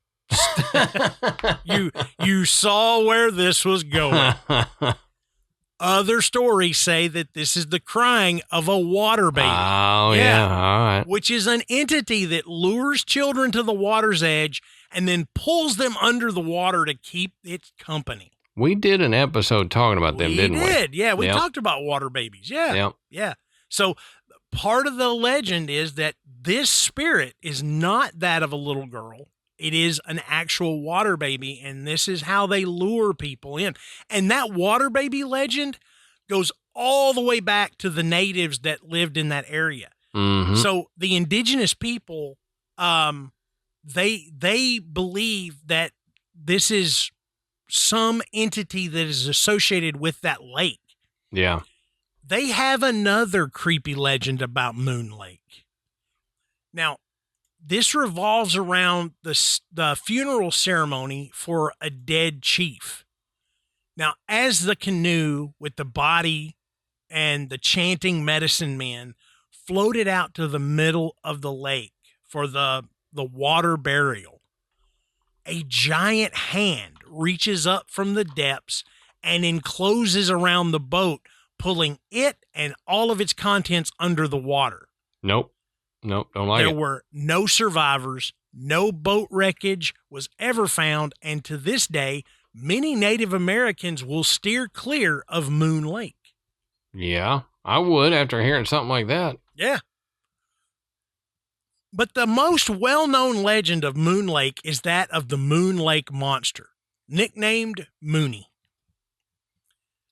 you saw where this was going. Other stories say that this is the crying of a water baby. Oh, yeah. All right. Which is an entity that lures children to the water's edge and then pulls them under the water to keep its company. We did an episode talking about them, didn't we? We did. Yeah, we talked about water babies. Yeah. Yep. Yeah. So part of the legend is that this spirit is not that of a little girl. It is an actual water baby, and this is how they lure people in. And that water baby legend goes all the way back to the natives that lived in that area. Mm-hmm. So the indigenous people, they believe that this is some entity that is associated with that lake. Yeah. They have another creepy legend about Moon Lake. Now, this revolves around the funeral ceremony for a dead chief. Now, as the canoe with the body and the chanting medicine men floated out to the middle of the lake for the water burial, a giant hand reaches up from the depths and encloses around the boat, pulling it and all of its contents under the water. Nope. Don't like There it. were no survivors. No boat wreckage was ever found. And to this day, many Native Americans will steer clear of Moon Lake. Yeah, I would after hearing something like that. Yeah. But the most well-known legend of Moon Lake is that of the Moon Lake Monster, nicknamed Mooney.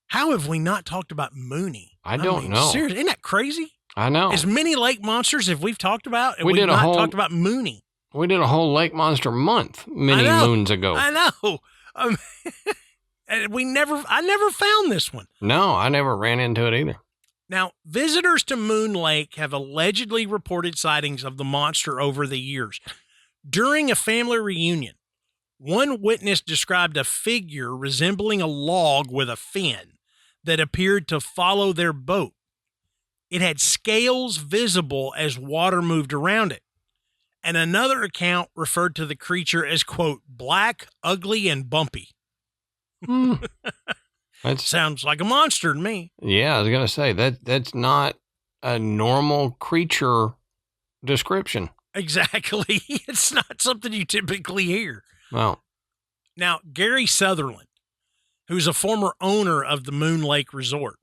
How have we not talked about Mooney? I don't know. Seriously, isn't that crazy? I know. As many lake monsters as we've talked about, and We we've did a not whole- talked about Mooney. We did a whole Lake Monster month many moons ago. I know. And I never found this one. No, I never ran into it either. Now, visitors to Moon Lake have allegedly reported sightings of the monster over the years. During a family reunion, one witness described a figure resembling a log with a fin that appeared to follow their boat. It had scales visible as water moved around it. And another account referred to the creature as, quote, black, ugly, and bumpy. That sounds like a monster to me. Yeah, I was gonna say that's not a normal creature description. Exactly. It's not something you typically hear. Well, now Gary Sutherland, who's a former owner of the Moon Lake Resort,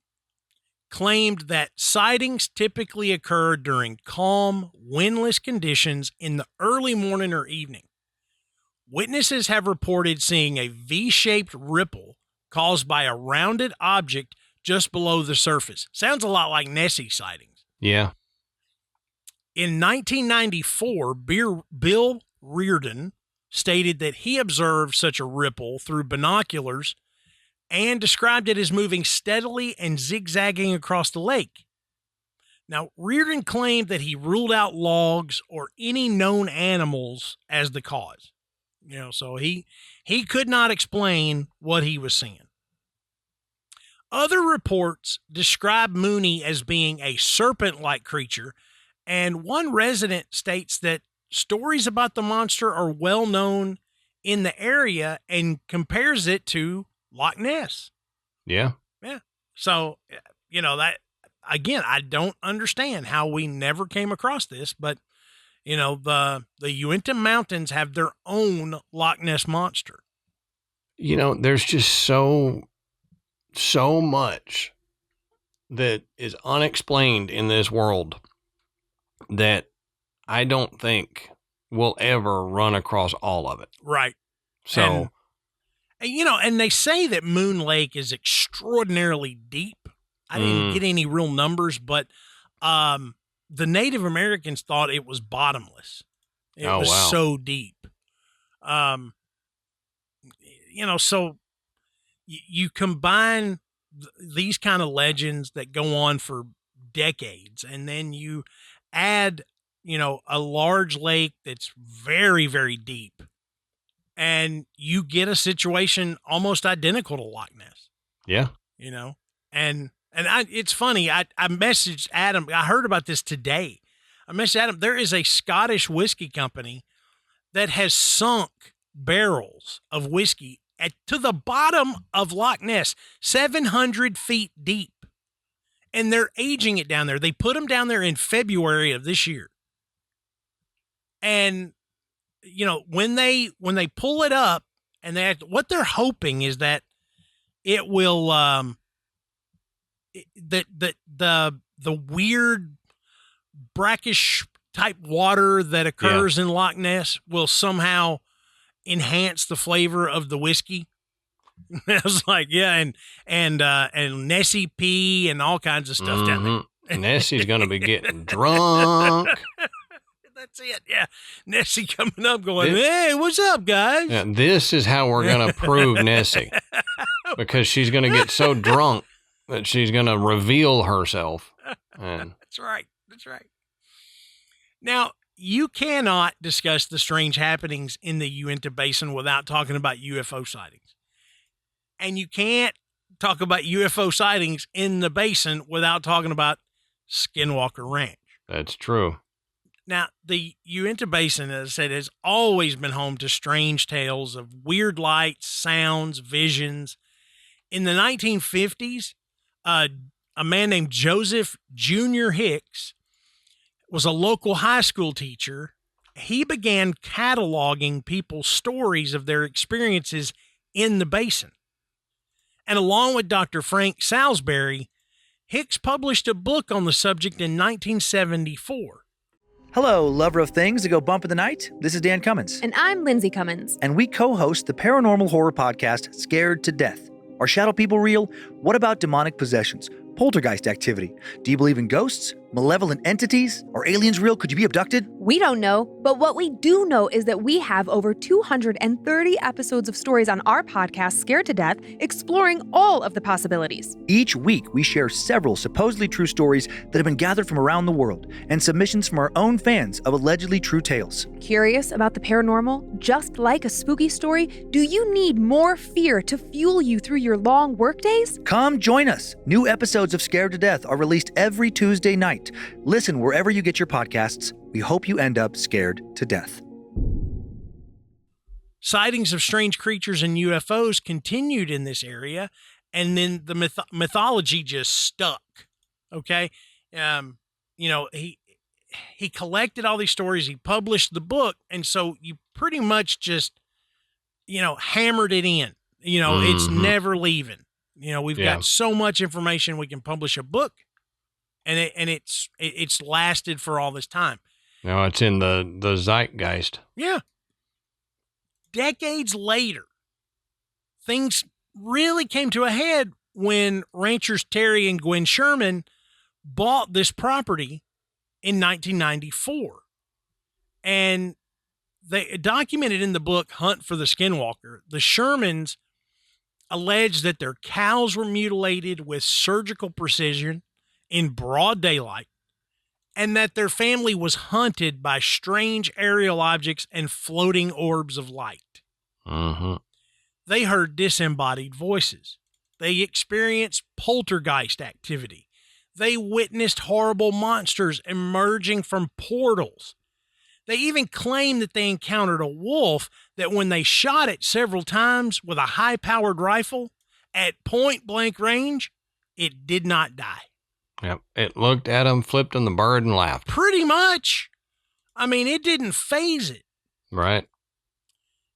claimed that sightings typically occur during calm, windless conditions in the early morning or evening. Witnesses have reported seeing a V-shaped ripple caused by a rounded object just below the surface. Sounds a lot like Nessie sightings. Yeah. In 1994, Bill Reardon stated that he observed such a ripple through binoculars and described it as moving steadily and zigzagging across the lake. Now, Reardon claimed that he ruled out logs or any known animals as the cause. So he could not explain what he was seeing. Other reports describe Mooney as being a serpent-like creature, and one resident states that stories about the monster are well known in the area and compares it to Loch Ness. Yeah. Yeah. So, that, again, I don't understand how we never came across this, but, the Uinta Mountains have their own Loch Ness monster. There's just so much that is unexplained in this world that I don't think we'll ever run across all of it. Right. So, and they say that Moon Lake is extraordinarily deep. I didn't get any real numbers, but the Native Americans thought it was bottomless. It was so deep. So you combine these kind of legends that go on for decades, and then you add, a large lake that's very, very deep, and you get a situation almost identical to Loch Ness. Yeah. It's funny. I messaged Adam. I heard about this today. I messaged Adam. There is a Scottish whiskey company that has sunk barrels of whiskey to the bottom of Loch Ness, 700 feet deep. And they're aging it down there. They put them down there in February of this year. And, when they pull it up, and what they're hoping is that it will, the weird brackish type water that occurs in Loch Ness will somehow enhance the flavor of the whiskey. I was like, and Nessie pee and all kinds of stuff down there. Nessie's going to be getting drunk. That's it. Yeah. Nessie coming up going, hey, what's up, guys? Yeah, this is how we're going to prove Nessie, because she's going to get so drunk that she's going to reveal herself. And That's right. Now, you cannot discuss the strange happenings in the Uinta Basin without talking about UFO sightings. And you can't talk about UFO sightings in the basin without talking about Skinwalker Ranch. that's true. Now, the Uinta Basin, as I said, has always been home to strange tales of weird lights, sounds, visions. In the 1950s, a man named Joseph Jr. Hicks was a local high school teacher. He began cataloging people's stories of their experiences in the basin. And along with Dr. Frank Salisbury, Hicks published a book on the subject in 1974. Hello, lover of things that go bump in the night. This is Dan Cummins. And I'm Lindsay Cummins. And we co-host the paranormal horror podcast, Scared to Death. Are shadow people real? What about demonic possessions? Poltergeist activity? Do you believe in ghosts? Malevolent entities? Are aliens real? Could you be abducted? We don't know, but what we do know is that we have over 230 episodes of stories on our podcast, Scared to Death, exploring all of the possibilities. Each week, we share several supposedly true stories that have been gathered from around the world and submissions from our own fans of allegedly true tales. Curious about the paranormal? Just like a spooky story, do you need more fear to fuel you through your long workdays? Come join us. New episodes of Scared to Death are released every Tuesday night. Listen wherever you get your podcasts. We hope you end up scared to death. Sightings of strange creatures and UFOs continued in this area, and then the mythology just stuck. Okay, he collected all these stories. He published the book, and so you pretty much just hammered it in. It's never leaving. We've got so much information, we can publish a book, and it's lasted for all this time. No, it's in the zeitgeist. Yeah. Decades later, things really came to a head when ranchers Terry and Gwen Sherman bought this property in 1994. And they documented in the book Hunt for the Skinwalker, the Shermans alleged that their cows were mutilated with surgical precision in broad daylight, and that their family was hunted by strange aerial objects and floating orbs of light. Mm-hmm. They heard disembodied voices. They experienced poltergeist activity. They witnessed horrible monsters emerging from portals. They even claimed that they encountered a wolf that when they shot it several times with a high-powered rifle at point-blank range, it did not die. Yep. It looked at them, flipped them the bird, and laughed. Pretty much. I mean, it didn't faze it. Right.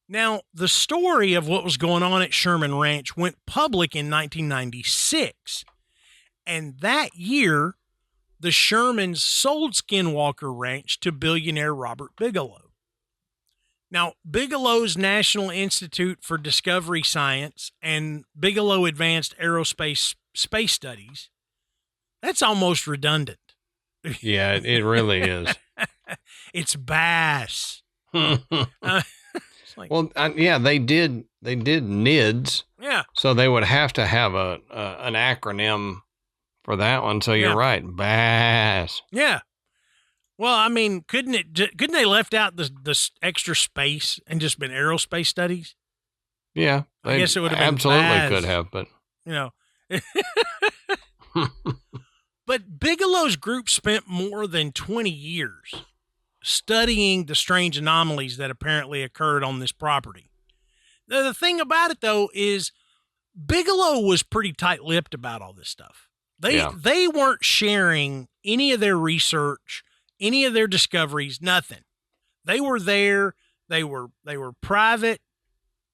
Now, the story of what was going on at Sherman Ranch went public in 1996. And that year, the Shermans sold Skinwalker Ranch to billionaire Robert Bigelow. Now, Bigelow's National Institute for Discovery Science and Bigelow Advanced Aerospace Space Studies, that's almost redundant. Yeah, it really is. It's BASS. They did NIDS. Yeah. So they would have to have an acronym for that one. So you're right, BASS. Yeah. Well, I mean, couldn't they left out the extra space and just been aerospace studies? Yeah, I guess it would have been absolutely BASS. could have, but But Bigelow's group spent more than 20 years studying the strange anomalies that apparently occurred on this property. The thing about it, though, is Bigelow was pretty tight-lipped about all this stuff. They weren't sharing any of their research, any of their discoveries, nothing. They were there. They were private.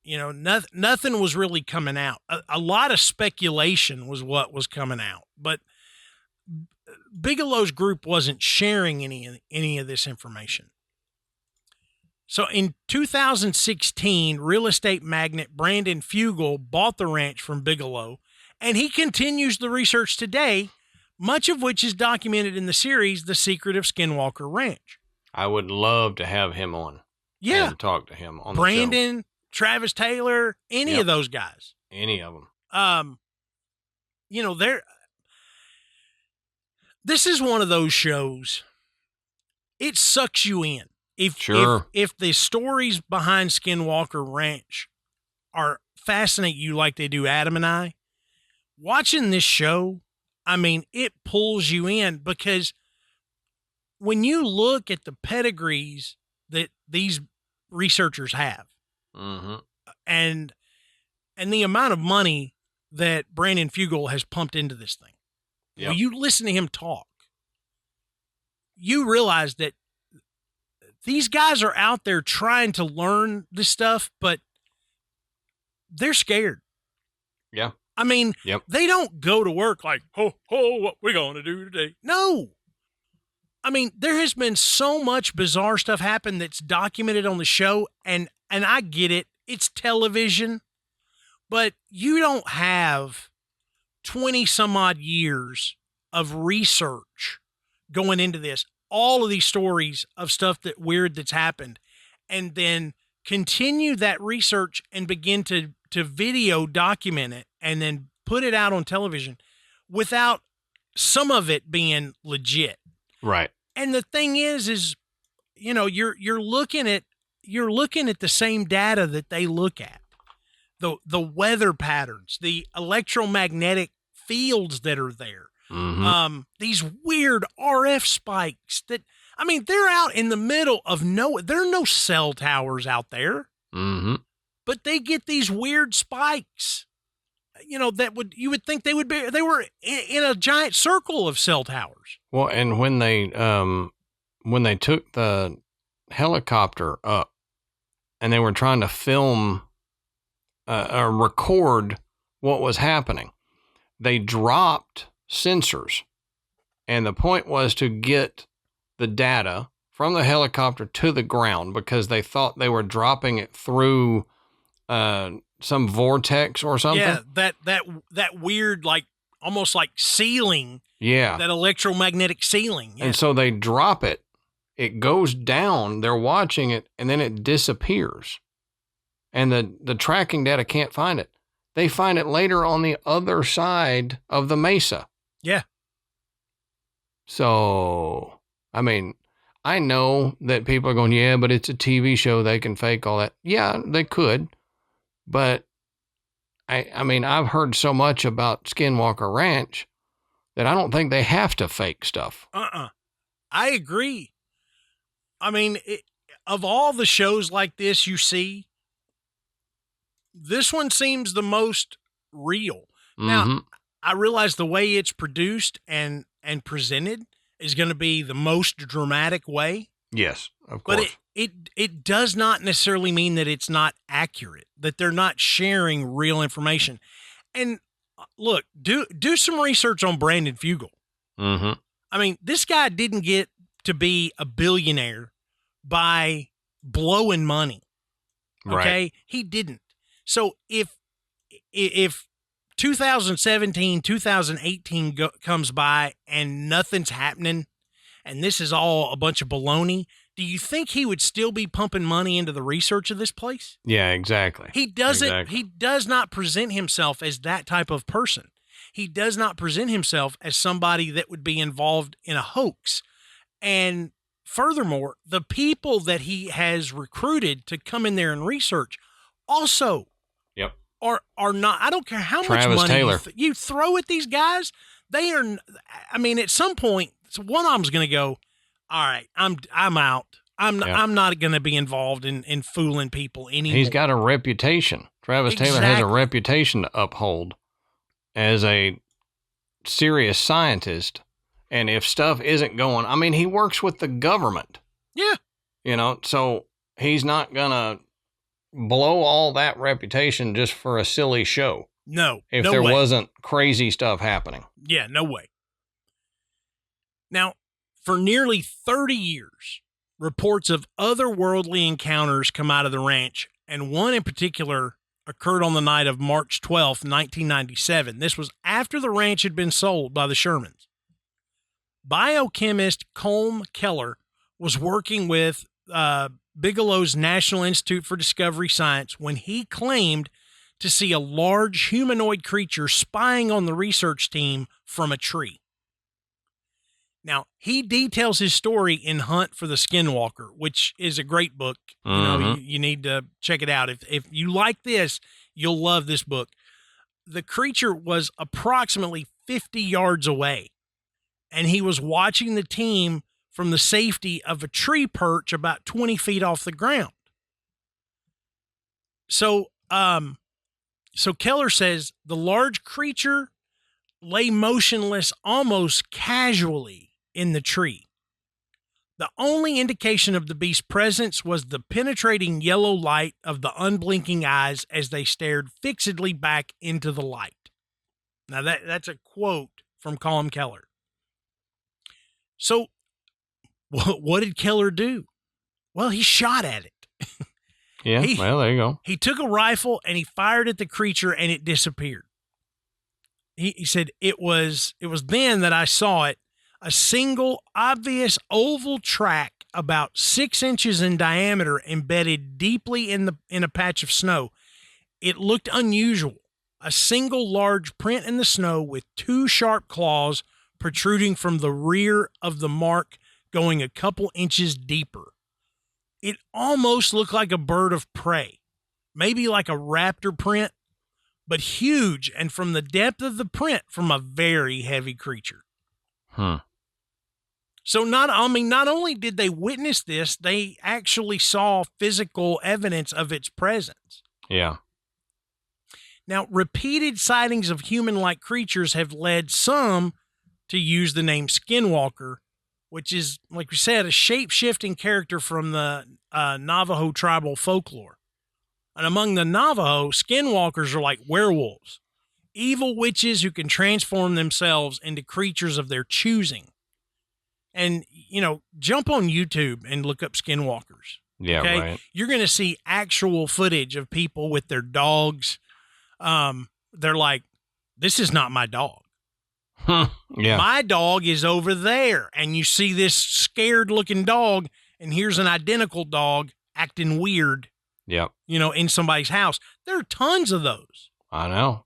Nothing was really coming out. A lot of speculation was what was coming out, but Bigelow's group wasn't sharing any of this information. So in 2016, real estate magnate Brandon Fugel bought the ranch from Bigelow, and he continues the research today, much of which is documented in the series The Secret of Skinwalker Ranch. I would love to have him on. Yeah. And talk to him on Brandon, the show. Travis Taylor, any of those guys. Any of them. This is one of those shows. It sucks you in. If the stories behind Skinwalker Ranch fascinate you like they do Adam and I, watching this show, I mean, it pulls you in, because when you look at the pedigrees that these researchers have, mm-hmm. and the amount of money that Brandon Fugel has pumped into this thing, when you listen to him talk, you realize that these guys are out there trying to learn this stuff, but they're scared. Yeah. I mean, they don't go to work like, ho, what we going to do today? No. I mean, there has been so much bizarre stuff happen that's documented on the show, and I get it. It's television, but you don't have 20 some odd years of research going into this. All of these stories of stuff that's happened, and then continue that research and begin to video document it and then put it out on television without some of it being legit. Right. And the thing is, you're looking at the same data that they look at. The weather patterns, the electromagnetic fields that are there. Mm-hmm. These weird RF spikes they're out in the middle of nowhere. There are no cell towers out there. Mm-hmm. But they get these weird spikes, you would think they were in a giant circle of cell towers. Well, and when they took the helicopter up and they were trying to film or record what was happening. They dropped sensors, and the point was to get the data from the helicopter to the ground because they thought they were dropping it through some vortex or something. Yeah, that weird, like almost like ceiling. Yeah. That electromagnetic ceiling. Yeah. And so they drop it. It goes down. They're watching it, and then it disappears. And the tracking data can't find it. They find it later on the other side of the mesa. Yeah. So, I mean, I know that people are going, yeah, but it's a TV show. They can fake all that. Yeah, they could. But, I mean, I've heard so much about Skinwalker Ranch that I don't think they have to fake stuff. I agree. I mean, of all the shows like this you see, this one seems the most real. Mm-hmm. Now, I realize the way it's produced and presented is going to be the most dramatic way. Yes, of course. But it does not necessarily mean that it's not accurate, that they're not sharing real information. And look, do some research on Brandon Fugel. Mm-hmm. I mean, this guy didn't get to be a billionaire by blowing money. Okay? Right. He didn't. So if 2017, 2018 comes by and nothing's happening and this is all a bunch of baloney, do you think he would still be pumping money into the research of this place? Yeah, exactly. He doesn't. Exactly. He does not present himself as that type of person. He does not present himself as somebody that would be involved in a hoax. And furthermore, the people that he has recruited to come in there and research also Yep. are not. I don't care how Travis much money Taylor. you throw at these guys. They are. I mean, at some point, one of them's going to go, all right, I'm out. I'm not going to be involved in fooling people anymore. He's got a reputation. Travis Taylor has a reputation to uphold as a serious scientist. And if stuff isn't going, I mean, he works with the government. Yeah. You know, so he's not going to blow all that reputation just for a silly show. No. If no there way. wasn't crazy stuff happening. Yeah, no way. Now, for nearly 30 years, reports of otherworldly encounters come out of the ranch, and one in particular occurred on the night of March 12th, 1997. This was after the ranch had been sold by the Shermans. Biochemist Colm Keller was working with Bigelow's National Institute for Discovery Science when he claimed to see a large humanoid creature spying on the research team from a tree. Now, he details his story in Hunt for the Skinwalker, which is a great book. You know, you need to check it out. If you like this, you'll love this book. The creature was approximately 50 yards away, and he was watching the team from the safety of a tree perch about 20 feet off the ground. So Keller says the large creature lay motionless almost casually in the tree. The only indication of the beast's presence was the penetrating yellow light of the unblinking eyes as they stared fixedly back into the light. Now that's a quote from Colm Keller. So what did Keller do? Well, he shot at it. Yeah, well, there you go. He took a rifle and he fired at the creature and it disappeared. He said, it was then that I saw it, a single obvious oval track about 6 inches in diameter embedded deeply in a patch of snow. It looked unusual, a single large print in the snow with 2 sharp claws protruding from the rear of the mark going a couple inches deeper. It almost looked like a bird of prey, maybe like a raptor print, but huge, and from the depth of the print, from a very heavy creature. So not only did they witness this, they actually saw physical evidence of its presence. Yeah. Now, repeated sightings of human-like creatures have led some to use the name Skinwalker, which is, like we said, a shape-shifting character from the Navajo tribal folklore. And among the Navajo, skinwalkers are like werewolves. evil witches who can transform themselves into creatures of their choosing. And, jump on YouTube and look up Skinwalkers. Yeah, okay? right. You're going to see actual footage of people with their dogs. They're like, this is not my dog. Yeah. My dog is over there. And you see this scared looking dog, and here's an identical dog acting weird, Yep. in somebody's house. There are tons of those. I know.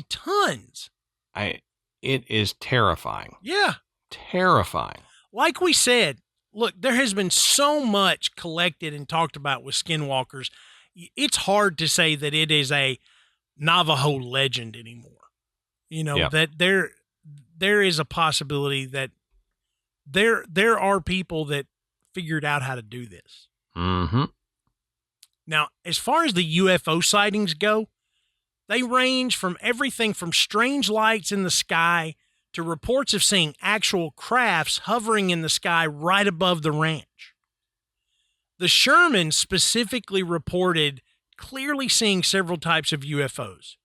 Tons. It is terrifying. Yeah. Terrifying. Like we said, look, there has been so much collected and talked about with Skinwalkers. It's hard to say that it is a Navajo legend anymore. Yep. That there is a possibility that there are people that figured out how to do this. Mm-hmm. Now, as far as the UFO sightings go, they range from everything from strange lights in the sky to reports of seeing actual crafts hovering in the sky right above the ranch. The Shermans specifically reported clearly seeing several types of UFOs.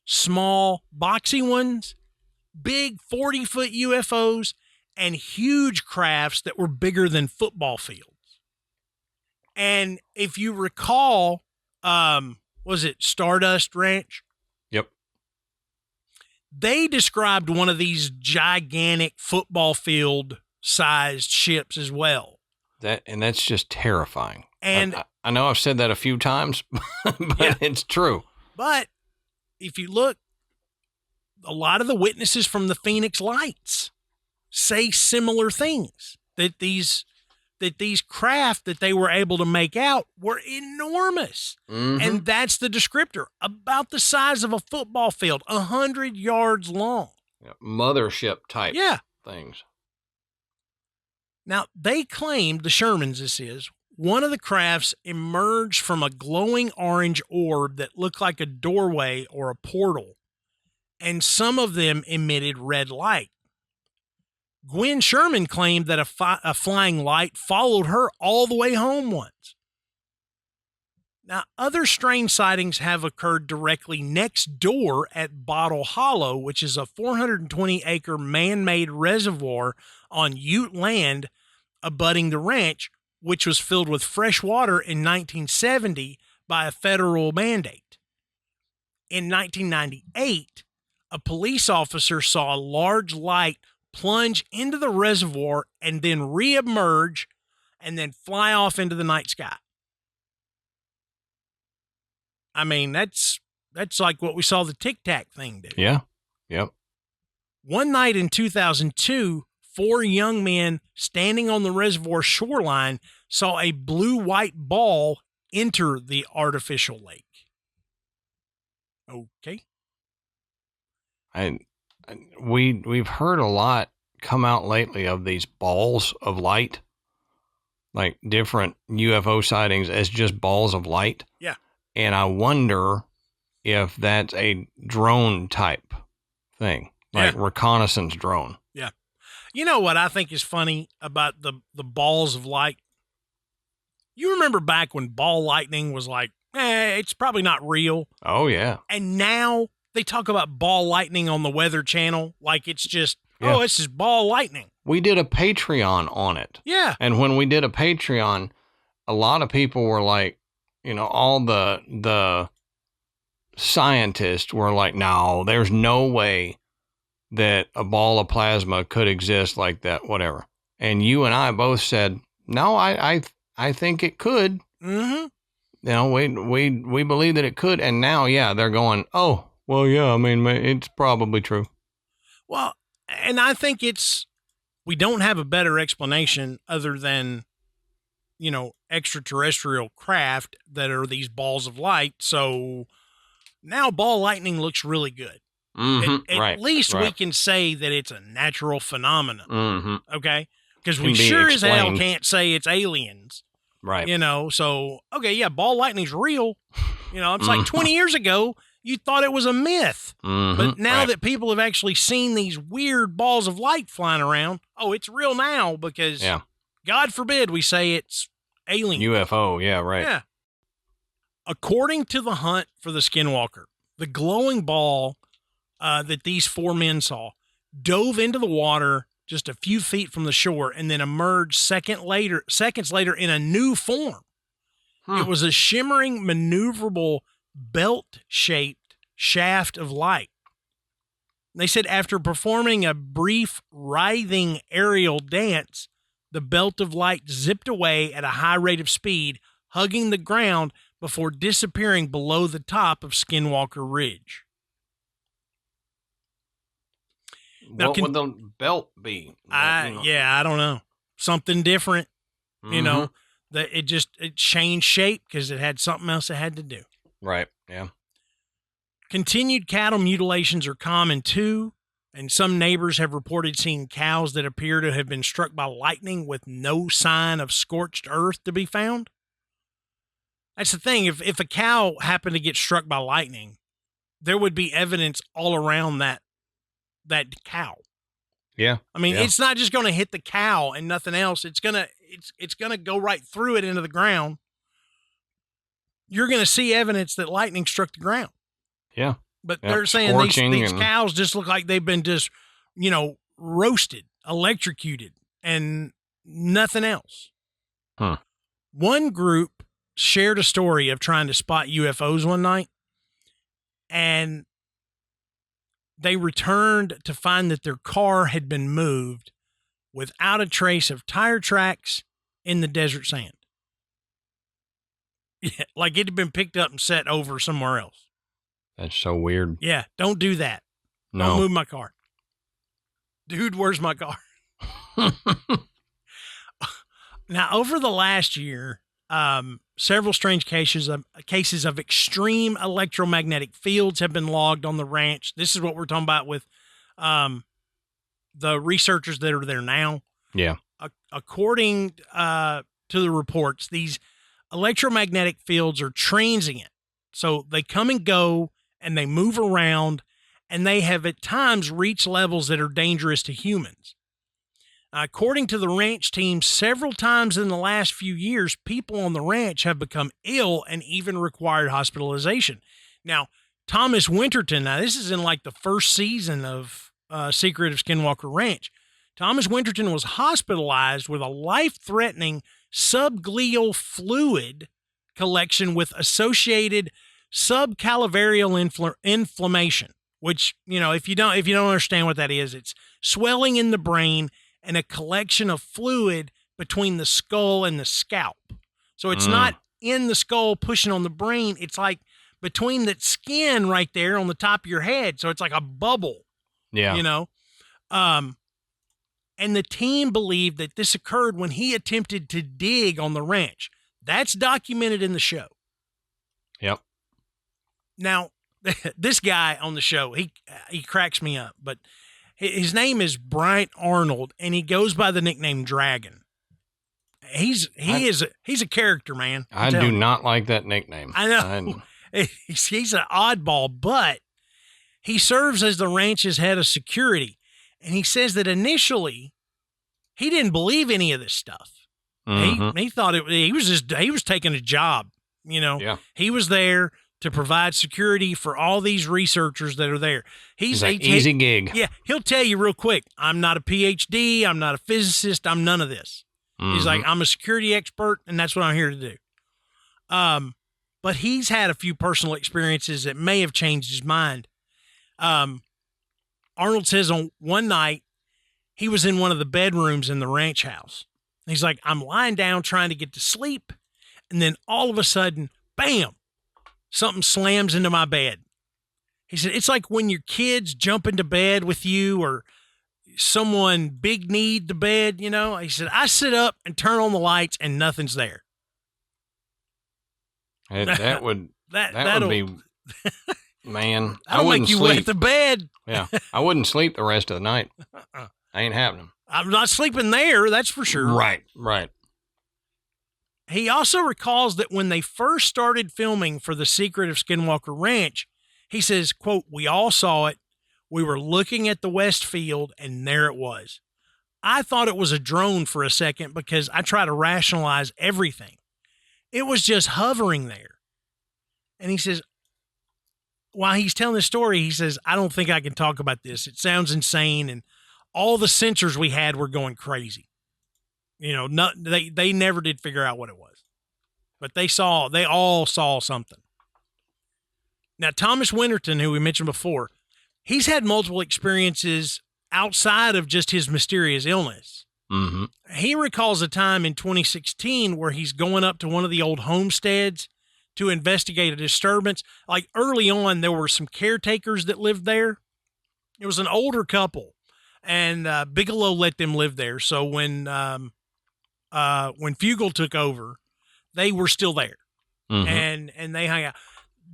Small, boxy ones, big 40-foot UFOs, and huge crafts that were bigger than football fields. And if you recall, was it Stardust Ranch? Yep. They described one of these gigantic football field sized ships as well. That's just terrifying. And I know I've said that a few times, but Yeah. It's true. But if you look, a lot of the witnesses from the Phoenix Lights say similar things, that these craft that they were able to make out were enormous. Mhm. And that's the descriptor, about the size of a football field, 100 yards long. Yeah, mothership type Yeah. things. Now, they claimed, the Shermans this is, one of the crafts emerged from a glowing orange orb that looked like a doorway or a portal, and some of them emitted red light. Gwen Sherman claimed that a flying light followed her all the way home once. Now, other strange sightings have occurred directly next door at Bottle Hollow, which is a 420-acre man-made reservoir on Ute land abutting the ranch, which was filled with fresh water in 1970 by a federal mandate. In 1998, a police officer saw a large light plunge into the reservoir and then reemerge and then fly off into the night sky. I mean, that's like what we saw the Tic Tac thing do. Yeah. Yep. One night in 2002, 4 young men standing on the reservoir shoreline saw a blue-white ball enter the artificial lake. Okay. We've heard a lot come out lately of these balls of light, like different UFO sightings as just balls of light. Yeah. And I wonder if that's a drone type thing, like reconnaissance drone. Yeah. You know what I think is funny about the balls of light? You remember back when ball lightning was like, it's probably not real. Oh, yeah. And now they talk about ball lightning on the Weather Channel like it's just, Yeah. this is ball lightning. We did a Patreon on it. Yeah. And when we did a Patreon, a lot of people were like, all the scientists were like, no, there's no way that a ball of plasma could exist like that, whatever. And you and I both said, no, I think it could. Mm-hmm. We believe that it could. And now, yeah, they're going, oh, well, yeah, I mean, it's probably true. Well, and I think we don't have a better explanation other than, extraterrestrial craft that are these balls of light. So now ball lightning looks really good. Mm-hmm. At least we can say that it's a natural phenomenon. Mm-hmm. Okay. Because Can we be sure as hell explained. can't say it's aliens. Right. So, okay, yeah, ball lightning's real. It's like 20 years ago, you thought it was a myth. Mm-hmm. But now that people have actually seen these weird balls of light flying around, it's real now because, God forbid, we say it's alien. UFO, yeah, right. Yeah. According to the hunt for the Skinwalker, the glowing ball that these 4 men saw, dove into the water just a few feet from the shore, and then emerged seconds later in a new form. It was a shimmering, maneuverable, belt-shaped shaft of light. They said after performing a brief, writhing aerial dance, the belt of light zipped away at a high rate of speed, hugging the ground before disappearing below the top of Skinwalker Ridge. What would the belt be? Yeah, I don't know. Something different, you know, that it changed shape because it had something else it had to do. Right, yeah. Continued cattle mutilations are common too, and some neighbors have reported seeing cows that appear to have been struck by lightning with no sign of scorched earth to be found. That's the thing. If a cow happened to get struck by lightning, there would be evidence all around that cow. Yeah. I mean, yeah. it's not just going to hit the cow and nothing else. It's going to go right through it into the ground. You're going to see evidence that lightning struck the ground. Yeah. But they're saying these cows just look like they've been just, roasted, electrocuted, and nothing else. Huh. One group shared a story of trying to spot UFOs one night, and they returned to find that their car had been moved without a trace of tire tracks in the desert sand. Yeah, like it had been picked up and set over somewhere else. That's so weird. Yeah, don't do that. No. Don't move my car. Dude, where's my car? Now, over the last year, several strange cases of extreme electromagnetic fields have been logged on the ranch. This is what we're talking about with the researchers that are there now. Yeah. According to the reports, these electromagnetic fields are transient. So they come and go and they move around, and they have at times reached levels that are dangerous to humans. According to the ranch team, several times in the last few years, people on the ranch have become ill and even required hospitalization. Now, Thomas Winterton, this is in like the first season of Secret of Skinwalker Ranch. Thomas Winterton was hospitalized with a life-threatening subgleal fluid collection with associated subcalaveral inflammation, which, if you don't understand what that is, it's swelling in the brain and a collection of fluid between the skull and the scalp. So it's not in the skull pushing on the brain. It's like between the skin right there on the top of your head. So it's like a bubble. Yeah. And the team believed that this occurred when he attempted to dig on the ranch. That's documented in the show. Yep. Now, this guy on the show, he cracks me up, but his name is Bryant Arnold, and he goes by the nickname Dragon. He's a character, man. I do not like that nickname. I know. He's an oddball, but he serves as the ranch's head of security. And he says that initially he didn't believe any of this stuff. He thought he was taking a job, Yeah. He was there to provide security for all these researchers that are there. He's an easy gig. Yeah. He'll tell you real quick, I'm not a PhD. I'm not a physicist. I'm none of this. He's like, I'm a security expert, and that's what I'm here to do. But he's had a few personal experiences that may have changed his mind. Arnold says on one night, he was in one of the bedrooms in the ranch house. He's like, I'm lying down trying to get to sleep. And then all of a sudden, bam, something slams into my bed. He said, it's like when your kids jump into bed with you or someone big-kneed the bed, He said, I sit up and turn on the lights and nothing's there. That would be, man. That'll make you wet the bed. Yeah. I wouldn't sleep the rest of the night. Ain't happening. I'm not sleeping there, that's for sure. Right. He also recalls that when they first started filming for The Secret of Skinwalker Ranch, he says, quote, we all saw it. We were looking at the west field, and there it was. I thought it was a drone for a second because I try to rationalize everything. It was just hovering there. And he says, while he's telling the story, he says, I don't think I can talk about this. It sounds insane. And all the sensors we had were going crazy. They never did figure out what it was, but they all saw something. Now, Thomas Winterton, who we mentioned before, he's had multiple experiences outside of just his mysterious illness. Mm-hmm. He recalls a time in 2016 where he's going up to one of the old homesteads to investigate a disturbance. Like early on, there were some caretakers that lived there. It was an older couple, and Bigelow let them live there. So when Fugel took over, they were still there, Mm-hmm. and they hung out.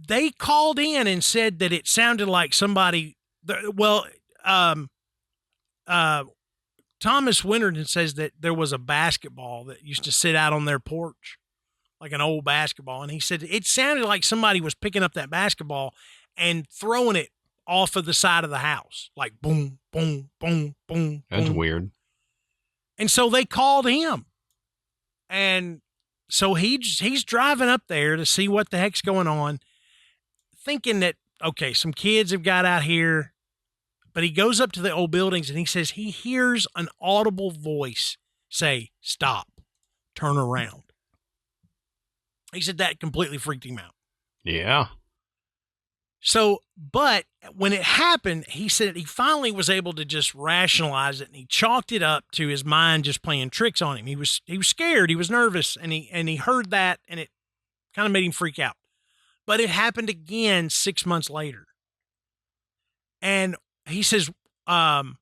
They called in and said that it sounded like somebody. Thomas Winterton says that there was a basketball that used to sit out on their porch, like an old basketball. And he said it sounded like somebody was picking up that basketball and throwing it off of the side of the house, like boom, boom, boom, boom. That's boom. weird. And so they called him. And so he's driving up there to see what the heck's going on, thinking that, okay, some kids have got out here. But he goes up to the old buildings and he says he hears an audible voice say, stop, turn around. He said that completely freaked him out. Yeah. So, but when it happened, he said he finally was able to just rationalize it, and he chalked it up to his mind just playing tricks on him. He was scared, he was nervous, and he heard that, and it kind of made him freak out. But it happened again 6 months later. And he says, another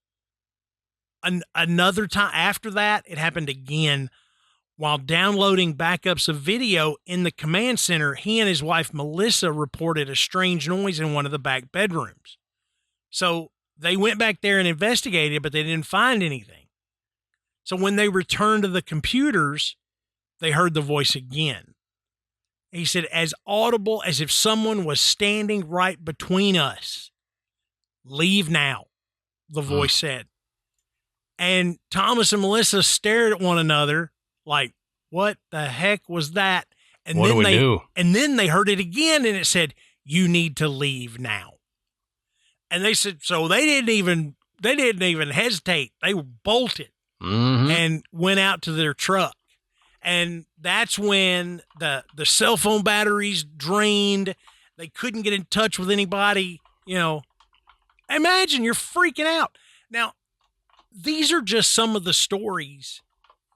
time after that, it happened again while downloading backups of video in the command center. He and his wife, Melissa, reported a strange noise in one of the back bedrooms. So they went back there and investigated, but they didn't find anything. So when they returned to the computers, they heard the voice again. He said, as audible as if someone was standing right between us. Leave now, the voice said. And Thomas and Melissa stared at one another like, what the heck was that? And What then do we do? And then they heard it again, and it said, you need to leave now. And they said, so they didn't even hesitate. They bolted and went out to their truck. And that's when the cell phone batteries drained. They couldn't get in touch with anybody, Imagine you're freaking out. Now, these are just some of the stories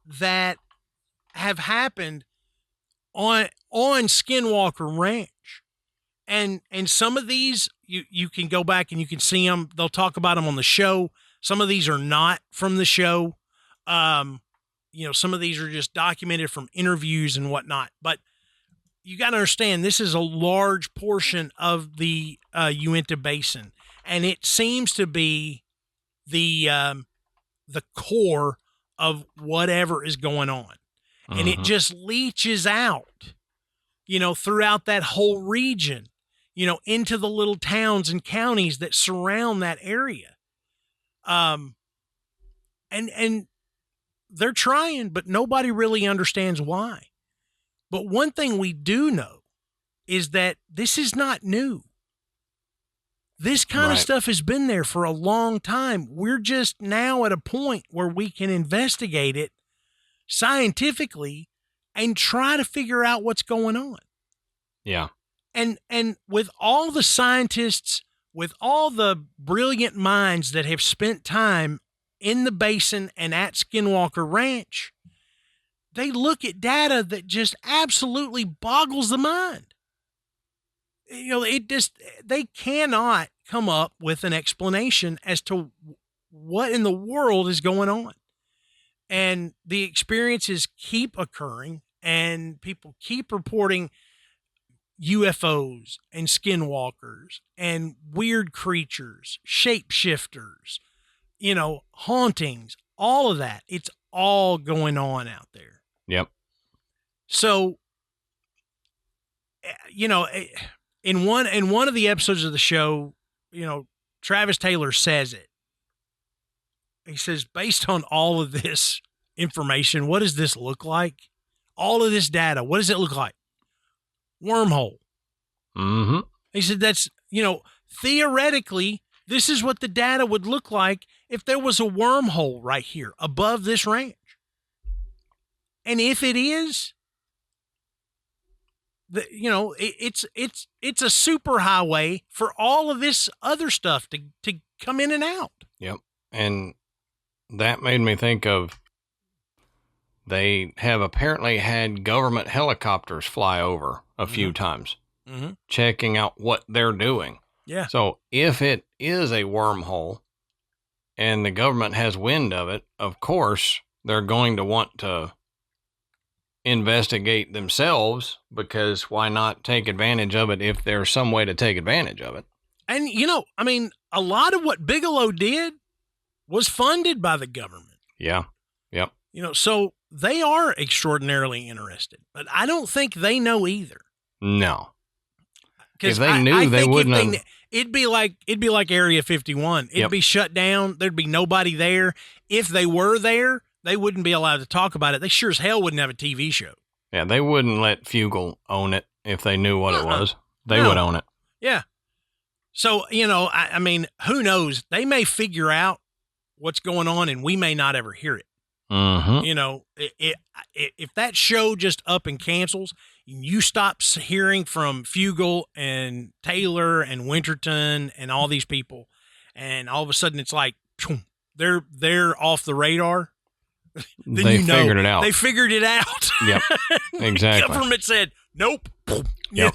that have happened on Skinwalker Ranch. And some of these, you can go back and you can see them. They'll talk about them on the show. Some of these are not from the show. Some of these are just documented from interviews and whatnot. But you got to understand, this is a large portion of the Uinta Basin. And it seems to be the core of whatever is going on. And it just leaches out, throughout that whole region, into the little towns and counties that surround that area. And they're trying, but nobody really understands why. But one thing we do know is that this is not new. This kind of stuff has been there for a long time. We're just now at a point where we can investigate it scientifically and try to figure out what's going on. Yeah. And with all the scientists, with all the brilliant minds that have spent time in the basin and at Skinwalker Ranch, they look at data that just absolutely boggles the mind. They cannot come up with an explanation as to what in the world is going on. And the experiences keep occurring, and people keep reporting UFOs and skinwalkers and weird creatures, shapeshifters, hauntings, all of that. It's all going on out there. Yep. So, in one of the episodes of the show, Travis Taylor says it. He says, based on all of this information, what does this look like? All of this data, what does it look like? Wormhole. Mm-hmm. He said, theoretically, this is what the data would look like if there was a wormhole right here above this ranch. And if it is, it's a super highway for all of this other stuff to come in and out. Yep. And that made me think of, they have apparently had government helicopters fly over a few times, checking out what they're doing. Yeah. So if it is a wormhole and the government has wind of it, of course, they're going to want to investigate themselves, because why not take advantage of it if there's some way to take advantage of it? And, a lot of what Bigelow did was funded by the government. Yeah. Yep. So they are extraordinarily interested, but I don't think they know either. No. If they knew, they wouldn't have. It'd be like Area 51. It'd be shut down. There'd be nobody there. If they were there, they wouldn't be allowed to talk about it. They sure as hell wouldn't have a TV show. Yeah, they wouldn't let Fugel own it if they knew what it was. They would own it. Yeah. So, who knows? They may figure out what's going on and we may not ever hear it. Mm-hmm. If that show just up and cancels, and you stop hearing from Fugel and Taylor and Winterton and all these people, and all of a sudden it's like, they're off the radar. Then they figured it out. They figured it out. Yep, exactly. The government said, nope. Yep.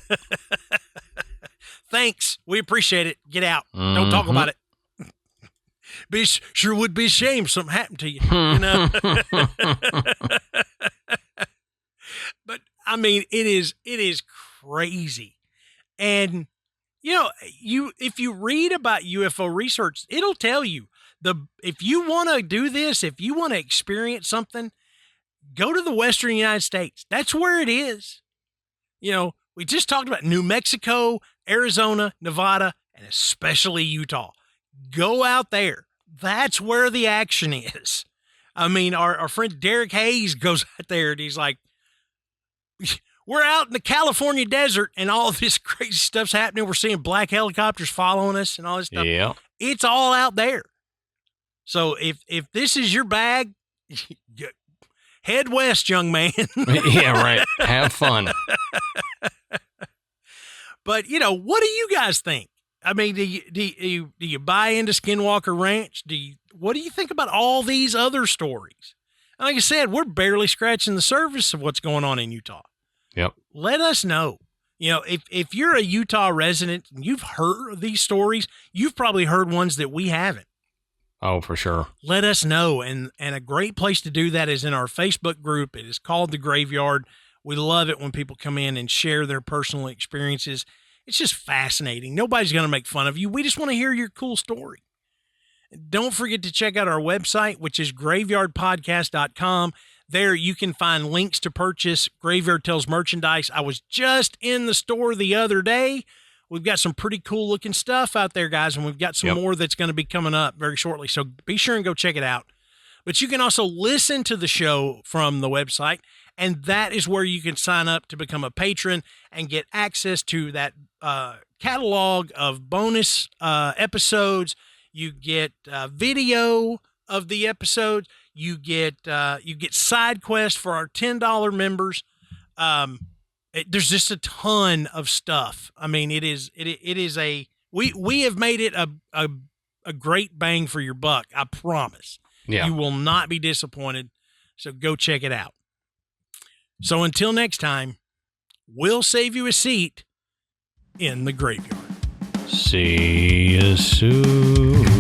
Thanks. We appreciate it. Get out. Don't talk about it. Sure would be a shame something happened to you. But it is crazy. And if you read about UFO research, it'll tell you if you want to do this, if you want to experience something, go to the Western United States. That's where it is. We just talked about New Mexico, Arizona, Nevada, and especially Utah. Go out there. That's where the action is. Our friend Derek Hayes goes out there and he's like, we're out in the California desert and all this crazy stuff's happening. We're seeing black helicopters following us and all this stuff. Yeah. It's all out there. So if this is your bag, head west, young man. Yeah, right. Have fun. But, what do you guys think? Do you buy into Skinwalker Ranch? What do you think about all these other stories? Like I said, we're barely scratching the surface of what's going on in Utah. Yep. Let us know. If you're a Utah resident and you've heard these stories, you've probably heard ones that we haven't. Oh, for sure. Let us know. And a great place to do that is in our Facebook group. It is called The Graveyard. We love it when people come in and share their personal experiences. It's just fascinating. Nobody's going to make fun of you. We just want to hear your cool story. Don't forget to check out our website, which is graveyardpodcast.com. There you can find links to purchase Graveyard Tales merchandise. I was just in the store the other day. We've got some pretty cool looking stuff out there, guys, and we've got some more that's going to be coming up very shortly. So be sure and go check it out. But you can also listen to the show from the website, and that is where you can sign up to become a patron and get access to that catalog of bonus episodes. You get video of the episodes. You get side quests for our $10 members. There's just a ton of stuff. It is we have made it a great bang for your buck. I promise. Yeah. You will not be disappointed. So go check it out. So until next time, we'll save you a seat in the graveyard. See you soon.